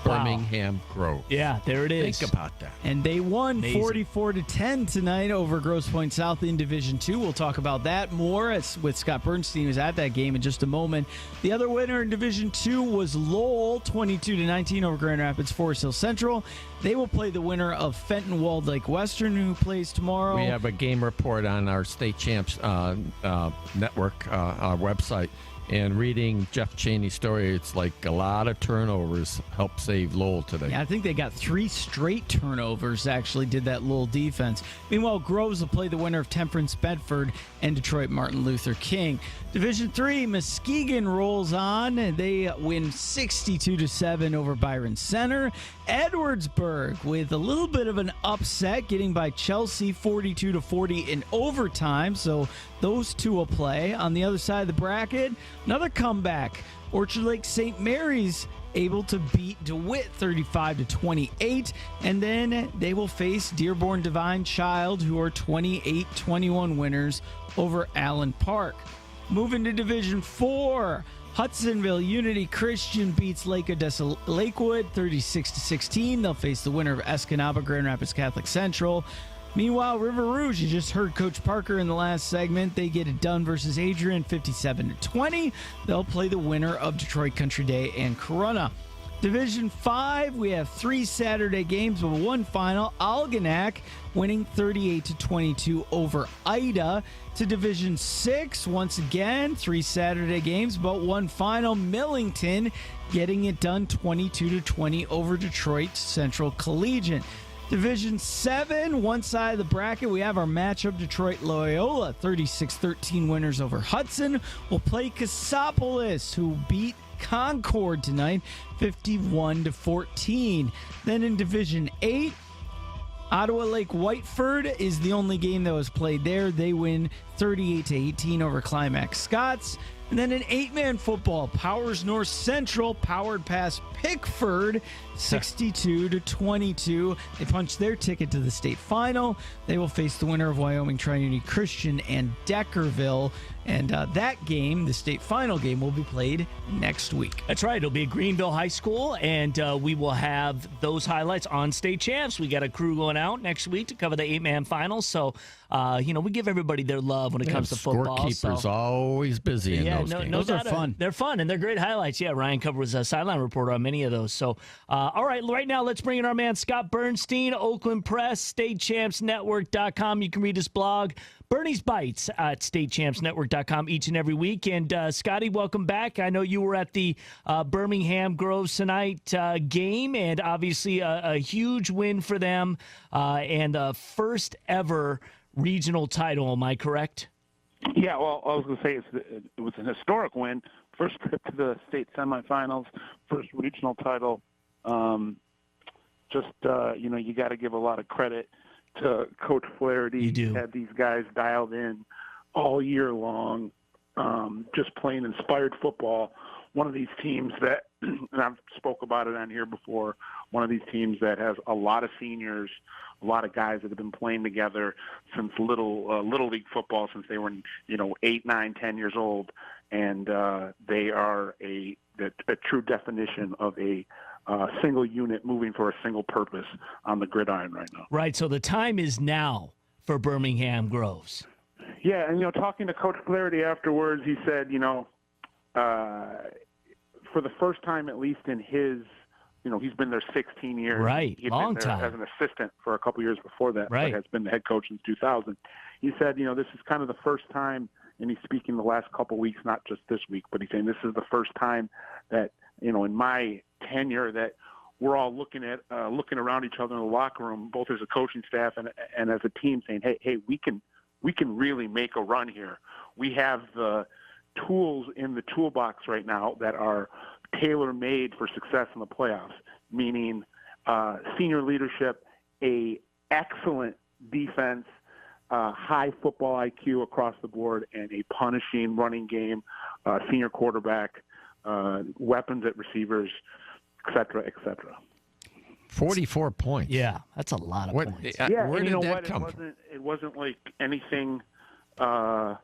Wow. Birmingham Grove. Yeah, there it is. Think about that. And they won Amazing. 44-10 tonight over Grosse Pointe South in Division II. We'll talk about that more with Scott Bernstein, who's at that game in just a moment. The other winner in Division II was Lowell, 22-19 over Grand Rapids Forest Hill Central. They will play the winner of Fenton Walled Lake Western, who plays tomorrow. We have a game report on our State Champs network, our website. And reading Jeff Cheney's story, it's like a lot of turnovers helped save Lowell today. Yeah, I think they got 3 straight turnovers, actually, did that Lowell defense. Meanwhile, Groves will play the winner of Temperance Bedford and Detroit Martin Luther King. Division III, Muskegon rolls on. They win 62-7 over Byron Center. Edwardsburg with a little bit of an upset, getting by Chelsea 42-40 in overtime. So those two will play. On the other side of the bracket, another comeback. Orchard Lake St. Mary's able to beat DeWitt 35-28, and then they will face Dearborn Divine Child, who are 28-21 winners over Allen Park. Moving to Division IV, Hudsonville Unity Christian beats Lake Odessa Lakewood 36-16. They'll face the winner of Escanaba Grand Rapids Catholic Central. Meanwhile, River Rouge, you just heard Coach Parker in the last segment. They get it done versus Adrian 57-20. They'll play the winner of Detroit Country Day and Corunna. Division 5, we have 3 Saturday games with 1 final. Algonac winning 38-22 over Ida. To Division 6, once again, 3 Saturday games, but 1 final. Millington getting it done 22-20 over Detroit Central Collegiate. Division 7, one side of the bracket, we have our matchup, Detroit Loyola, 36-13 winners over Hudson. We'll play Cassopolis, who beat Concord tonight, 51-14. Then in Division 8, Ottawa Lake Whiteford is the only game that was played there. They win 38-18 over Climax Scots. And then in 8-man football, Powers North Central powered past Pickford 62-22. They punched their ticket to the state final. They will face the winner of Wyoming Tri-Unity Christian and Deckerville. And that game, the state final game, will be played next week. That's right. It'll be at Greenville High School, and we will have those highlights on State Champs. We got a crew going out next week to cover the 8-man finals. So, we give everybody their love when it comes to football. Scorekeeper's always busy in those games. Those are fun. They're fun, and they're great highlights. Yeah, Ryan covers a sideline reporter on many of those. So, all right, right now let's bring in our man Scott Bernstein, Oakland Press, StateChampsNetwork.com. You can read his blog, Bernie's Bites at statechampsnetwork.com each and every week. And Scotty, welcome back. I know you were at the Birmingham Groves tonight game, and obviously a huge win for them and the first ever regional title. Am I correct? Yeah, well, I was going to say it was an historic win. First trip to the state semifinals, first regional title. You got to give a lot of credit to Coach Flaherty. You do. He had these guys dialed in all year long, just playing inspired football. One of these teams that, and I've spoke about it on here before, one of these teams that has a lot of seniors, a lot of guys that have been playing together since little league football, since they were 8, 9, 10 years old, and they are a true definition of a single unit moving for a single purpose on the gridiron right now. Right. So the time is now for Birmingham Groves. Yeah, and talking to Coach Flaherty afterwards, he said, for the first time, at least in his, he's been there 16 years. Right, He'd long been there time. as an assistant for a couple years before that. Right. But has been the head coach since 2000. He said, this is kind of the first time, and he's speaking the last couple weeks, not just this week, but he's saying this is the first time that, in my tenure that we're all looking around each other in the locker room, both as a coaching staff and as a team, saying, hey, we can really make a run here. We have the tools in the toolbox right now that are tailor-made for success in the playoffs, meaning senior leadership, a excellent defense, high football IQ across the board, and a punishing running game, senior quarterback, weapons at receivers, et cetera. 44 points. Yeah, that's a lot of points. Where did that come from? It wasn't like anything, there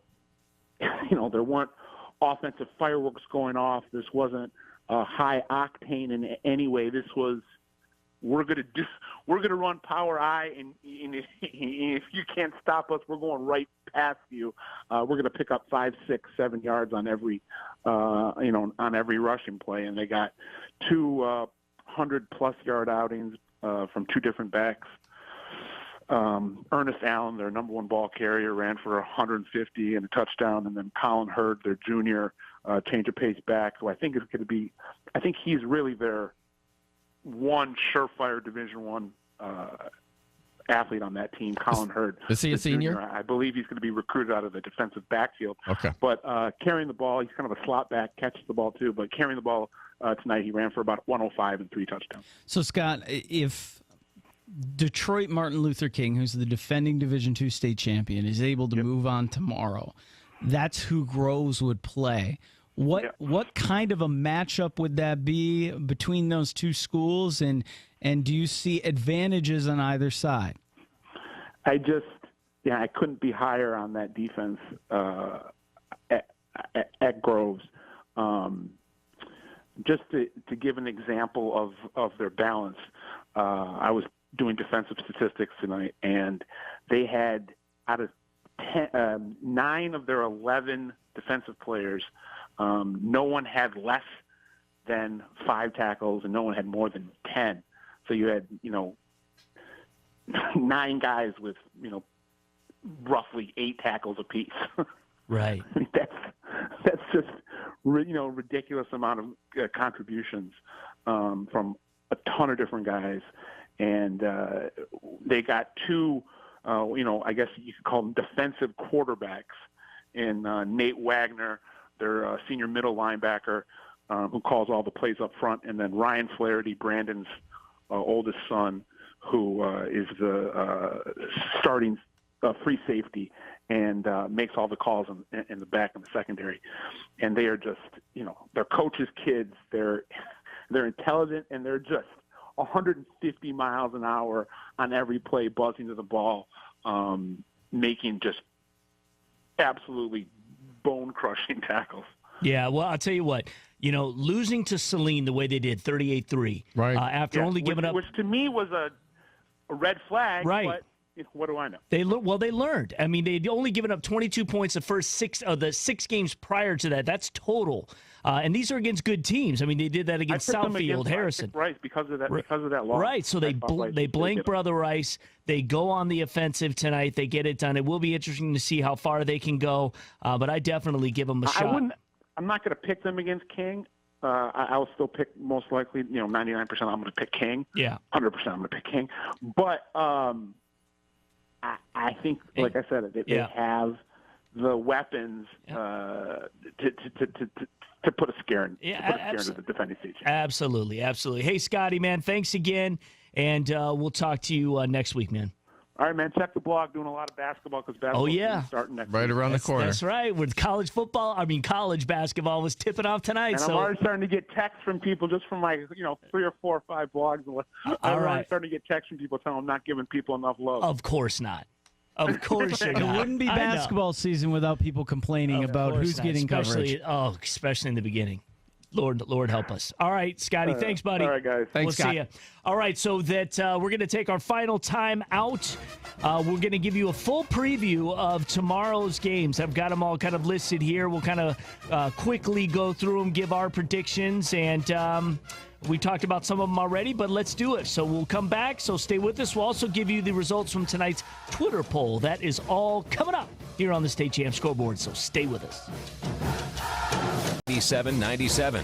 weren't offensive fireworks going off. This wasn't high octane in any way. This was, we're going to run power I, and if you can't stop us, we're going right past you. We're going to pick up 5, 6, 7 yards on every, on every rushing play. And they got 200+ yard outings from two different backs. Ernest Allen, their number one ball carrier, ran for 150 and a touchdown, and then Colin Hurd, their junior change of pace back, who I think is going to be, I think he's really their one surefire Division I athlete on that team. Colin Hurd. Is he a senior? I believe he's going to be recruited out of the defensive backfield. Okay. But carrying the ball, he's kind of a slot back, catches the ball too, but carrying the ball tonight, he ran for about 105 and 3 touchdowns. So, Scott, if Detroit Martin Luther King, who's the defending Division II state champion, is able to move on tomorrow, that's who Groves would play. What kind of a matchup would that be between those two schools, and do you see advantages on either side? I couldn't be higher on that defense at Groves. Just to give an example of their balance, I was doing defensive statistics tonight, and they had out of 9 of their 11 defensive players, no one had less than 5 tackles, and no one had more than 10. So you had, 9 guys with, roughly 8 tackles apiece. Right. I mean, that's just, ridiculous amount of contributions from a ton of different guys. And they got 2, I guess you could call them defensive quarterbacks in Nate Wagner, their senior middle linebacker, who calls all the plays up front, and then Ryan Flaherty, Brandon's oldest son, who is the starting free safety and makes all the calls in the back in the secondary. And they are just, they're coaches' kids. They're intelligent, and they're just 150 miles an hour on every play, buzzing to the ball, making just absolutely bone-crushing tackles. Yeah, well, I'll tell you what, losing to Saline the way they did, 38-3, right? After only giving up. Which to me was a red flag, right. But what do I know? They learned. I mean, they'd only given up 22 points the first the 6 games prior to that. That's total. And these are against good teams. I mean, they did that against Southfield, Harrison. Rice because of that loss. Right. So they blank Brother Rice. They go on the offensive tonight. They get it done. It will be interesting to see how far they can go. But I definitely give them a shot. I'm not going to pick them against King. I'll still pick most likely, 99% I'm going to pick King. Yeah. 100% I'm going to pick King. But I think, like I said, they have the weapons to put a scare into the defending state champion. Absolutely. Hey, Scotty, man, thanks again, and we'll talk to you next week, man. All right, man. Check the blog. Doing a lot of basketball because basketball is starting next week. Around the corner. That's right. With college basketball was tipping off tonight. And I'm already starting to get texts from people just from my 3 or 4 or 5 blogs. I'm already starting to get texts from people telling them I'm not giving people enough love. Of course not. Of course you're not. It wouldn't be basketball season without people complaining about who's getting coverage. Especially in the beginning. Lord help us. All right, Scotty. Thanks, buddy. All right, guys. Thanks, Scott. See you. All right, so that we're going to take our final time out. We're going to give you a full preview of tomorrow's games. I've got them all kind of listed here. We'll kind of quickly go through them, give our predictions, and we talked about some of them already, but let's do it. So we'll come back, so stay with us. We'll also give you the results from tonight's Twitter poll. That is all coming up here on the State Champ Scoreboard, so stay with us. 97.97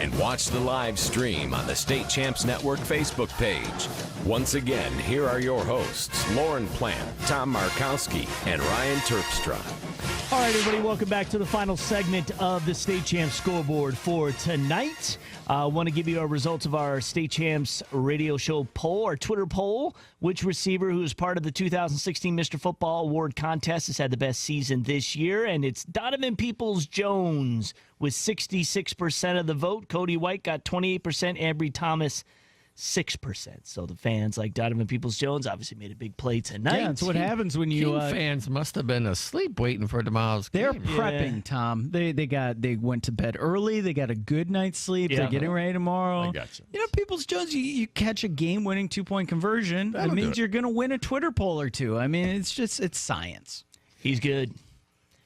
and watch the live stream on the State Champs Network Facebook page. Once again, here are your hosts, Lauren Plant, Tom Markowski, and Ryan Terpstra. All right, everybody, welcome back to the final segment of the State Champs Scoreboard for tonight. I want to give you our results of our State Champs radio show poll, our Twitter poll. Which receiver who is part of the 2016 Mr. Football Award contest has had the best season this year? And it's Donovan Peoples-Jones with 66% of the vote. Cody White got 28%. Ambry Thomas 6%. So the fans like Donovan Peoples-Jones obviously made a big play tonight. Yeah, that's what happens when you fans must have been asleep waiting for tomorrow's game. They're prepping, Tom. They went to bed early. They got a good night's sleep. They're getting ready tomorrow. I got you. Peoples-Jones, you catch a game-winning 2-point conversion. That means you're going to win a Twitter poll or two. I mean, it's science. He's good.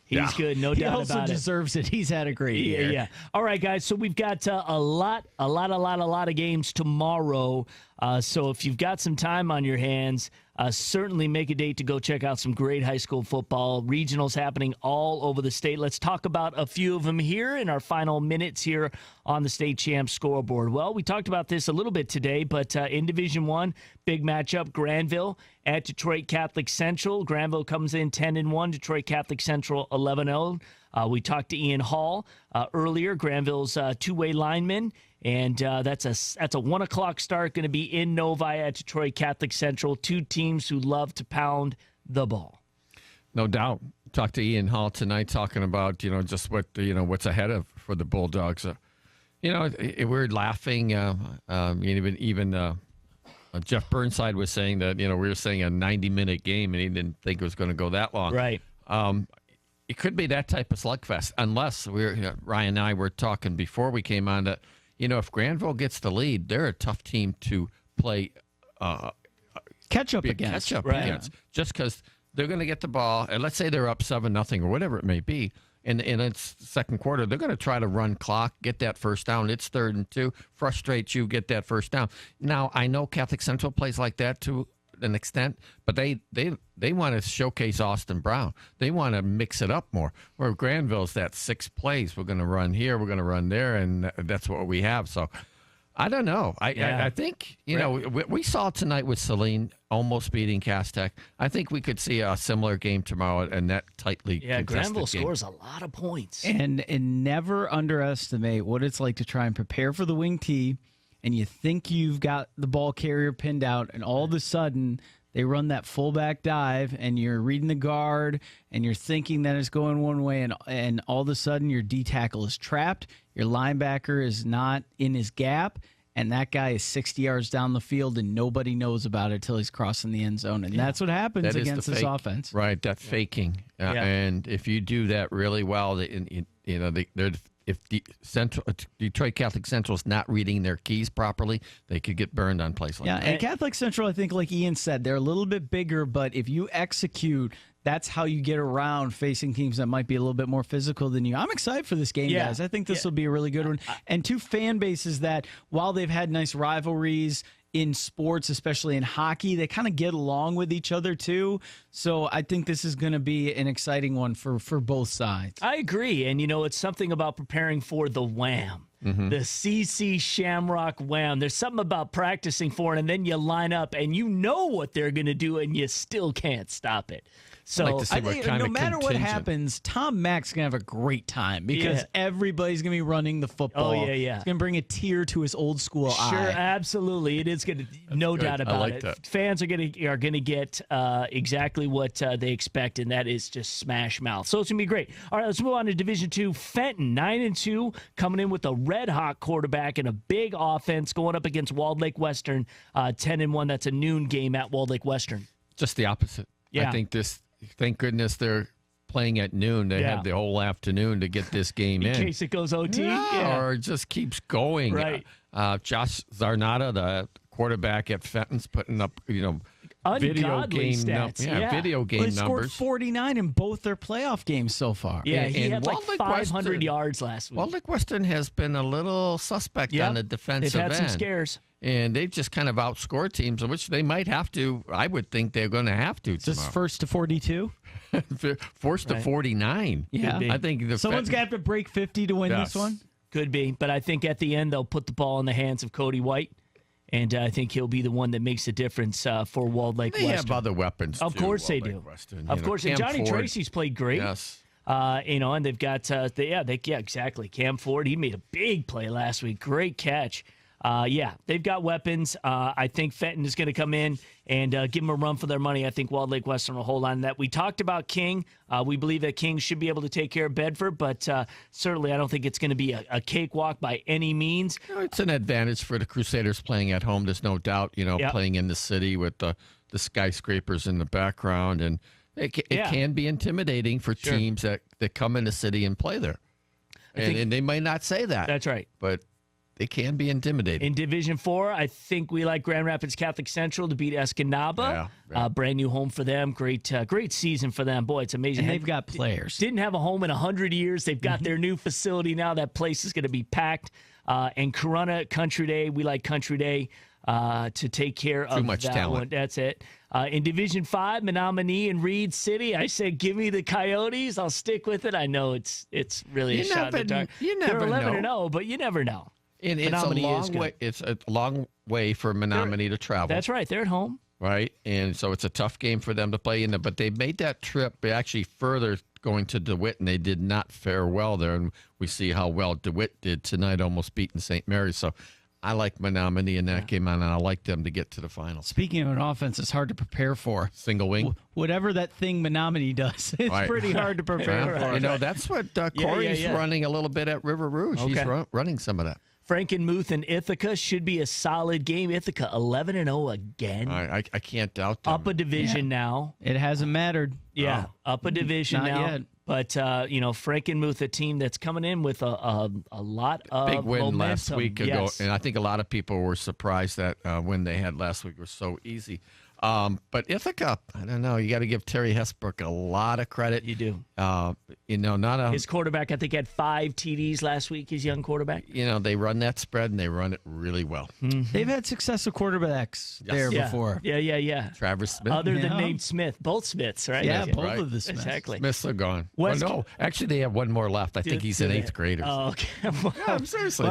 He's good, no doubt about it. He also deserves it. He's had a great year. Yeah. All right, guys. So we've got a lot of games tomorrow. So if you've got some time on your hands, certainly make a date to go check out some great high school football. Regionals happening all over the state. Let's talk about a few of them here in our final minutes here on the State Champs Scoreboard. Well, we talked about this a little bit today, but in Division I, big matchup, Granville at Detroit Catholic Central. Granville comes in 10-1, Detroit Catholic Central 11-0. We talked to Ian Hall earlier, Granville's two-way lineman. And that's a 1 o'clock start, going to be in Novi at Detroit Catholic Central. Two teams who love to pound the ball. No doubt. Talked to Ian Hall tonight, talking about just what what's ahead of for the Bulldogs. We're laughing. Even Jeff Burnside was saying that we were saying a 90-minute game, and he didn't think it was going to go that long. Right. It could be that type of slugfest, unless Ryan and I were talking before we came on that. If Granville gets the lead, they're a tough team to play catch up against. Just because they're going to get the ball, and let's say they're up 7-0 or whatever it may be, and in its second quarter, they're going to try to run clock, get that first down. It's 3rd and 2, frustrate you, get that first down. Now, I know Catholic Central plays like that to an extent, but they want to showcase Austin Brown. They want to mix it up more. Where Granville's that 6 plays. We're going to run here, we're going to run there, and that's what we have. So I don't know. I think, we saw tonight with Saline almost beating Castech. I think we could see a similar game tomorrow and that tightly contested Granville game. scores a lot of points. And never underestimate what it's like to try and prepare for the wing tee, and you think you've got the ball carrier pinned out, and all of a sudden they run that fullback dive, and you're reading the guard, and you're thinking that it's going one way, and all of a sudden your D tackle is trapped, your linebacker is not in his gap, and that guy is 60 yards down the field, and nobody knows about it till he's crossing the end zone, and that's what happens against this offense. Right, that faking. And if you do that really well, if Detroit Catholic Central is not reading their keys properly, they could get burned on plays like that. Yeah, and Catholic Central, I think, like Ian said, they're a little bit bigger, but if you execute, that's how you get around facing teams that might be a little bit more physical than you. I'm excited for this game, guys. I think this will be a really good one. And two fan bases that, while they've had nice rivalries in sports, especially in hockey, they kind of get along with each other too. So I think this is going to be an exciting one for both sides. I agree. And, it's something about preparing for the Wham. Mm-hmm. The CC Shamrock Wham. There's something about practicing for it, and then you line up, and you know what they're going to do, and you still can't stop it. So I think no matter what happens, Tom Mack's going to have a great time because everybody's going to be running the football. Oh, yeah. It's going to bring a tear to his old school eye. Sure, absolutely. It is going to, no doubt about it. That. Fans are going to get exactly what they expect, and that is just smash mouth. So it's going to be great. All right, let's move on to Division II. Fenton, 9-2, coming in with a red-hot quarterback and a big offense going up against Walled Lake Western, 10-1. That's a noon game at Walled Lake Western. Just the opposite. Yeah. I think thank goodness they're playing at noon. They have the whole afternoon to get this game in. In case it goes OT. Or it just keeps going. Right. Josh Zarnata, the quarterback at Fenton's, putting up, video game stats. Video game numbers. Scored 49 in both their playoff games so far. Yeah, he had like Walled Lake 500 yards last week. Walled Lake Western has been a little suspect on the defensive end. They've had some scares. And they've just kind of outscored teams, which they might have to. I would think they're going to have to. Just first to 42? Forced to 49. Yeah. I think someone's got to have to break 50 to win this one. Could be. But I think at the end, they'll put the ball in the hands of Cody White. And I think he'll be the one that makes a difference for Walled Lake Western. They have other weapons, Of course they do. Of course. And Johnny Tracy's played great. Yes. And they've got, exactly. Cam Ford, he made a big play last week. Great catch. They've got weapons. I think Fenton is going to come in and give them a run for their money. I think Walled Lake Western will hold on to that. We talked about King. We believe that King should be able to take care of Bedford, but certainly I don't think it's going to be a cakewalk by any means. It's an advantage for the Crusaders playing at home. There's no doubt, playing in the city with the skyscrapers in the background. And it can be intimidating for teams that come in the city and play there. And they might not say that. That's right. But they can be intimidating. In Division 4, I think we like Grand Rapids Catholic Central to beat Escanaba. Brand new home for them. Great season for them. Boy, it's amazing. And they've got players. Didn't have a home in 100 years. They've got their new facility now. That place is going to be packed. And Corunna Country Day, we like Country Day to take care of Too much that talent. one. That's it. In Division 5, Menominee and Reed City, I said, give me the Coyotes. I'll stick with it. I know it's really a shot in the dark. They're 11-0, but you never know. And it's a long way. It's a long way for Menominee to travel. That's right. They're at home. Right, and so it's a tough game for them to play in. But they made that trip actually further going to DeWitt, and they did not fare well there. And we see how well DeWitt did tonight, almost beating St. Mary's. So I like Menominee in that game, and I like them to get to the finals. Speaking of an offense, it's hard to prepare for. Single wing. Whatever that thing Menominee does, it's pretty hard to prepare for. That's what Corey's running a little bit at River Rouge. Okay. He's running some of that. Frankenmuth and Ithaca should be a solid game. Ithaca 11-0 again. I can't doubt them. Up a division now. It hasn't mattered. Yeah, up a division Not now. Yet. But, Frankenmuth, a team that's coming in with a lot of big win momentum. last week ago. And I think a lot of people were surprised that win they had last week was so easy. But Ithaca, I don't know. You got to give Terry Hesbrook a lot of credit. You do. His quarterback, I think, had 5 TDs last week. His young quarterback. They run that spread and they run it really well. Mm-hmm. They've had successive quarterbacks there before. Yeah. Travis Smith. Other than named Smith, both Smiths, right? Yeah, both of the Smiths. Exactly. Smiths are gone. No, actually, they have one more left. I think he's an 8th grader. Oh, okay. I'm seriously.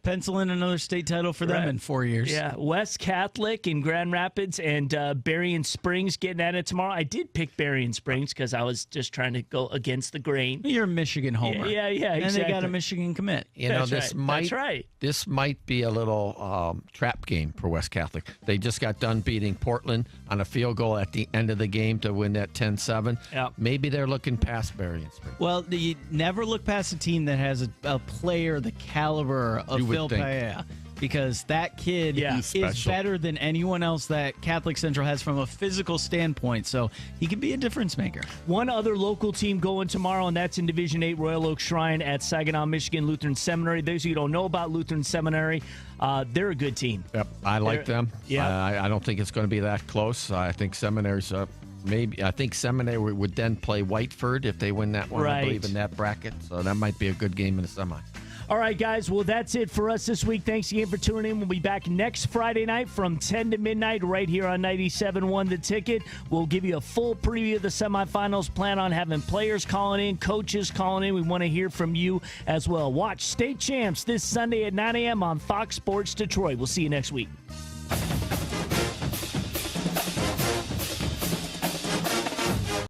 Pencil in another state title for them in 4 years. Yeah, West Catholic in Grand Rapids and Berrien Springs getting at it tomorrow. I did pick Berrien Springs because I was just trying to go against the grain. You're a Michigan homer. Yeah, exactly. And they got a Michigan commit. That's right. This might be a little trap game for West Catholic. They just got done beating Portland on a field goal at the end of the game to win that 10-7. Yep. Maybe they're looking past Berrien Springs. Well, you never look past a team that has a player the caliber of Phil Paella. because that kid is better than anyone else that Catholic Central has from a physical standpoint. So he could be a difference maker. One other local team going tomorrow, and that's in Division 8 Royal Oak Shrine at Saginaw, Michigan Lutheran Seminary. Those of you who don't know about Lutheran Seminary, they're a good team. Yep, I like them. Yeah, I don't think it's going to be that close. I think Seminary's I think Seminary would then play Whiteford if they win that one, I believe, in that bracket. So that might be a good game in the semi. All right, guys. Well, that's it for us this week. Thanks again for tuning in. We'll be back next Friday night from 10 to midnight right here on 97.1 The Ticket. We'll give you a full preview of the semifinals. Plan on having players calling in, coaches calling in. We want to hear from you as well. Watch State Champs this Sunday at 9 a.m. on Fox Sports Detroit. We'll see you next week.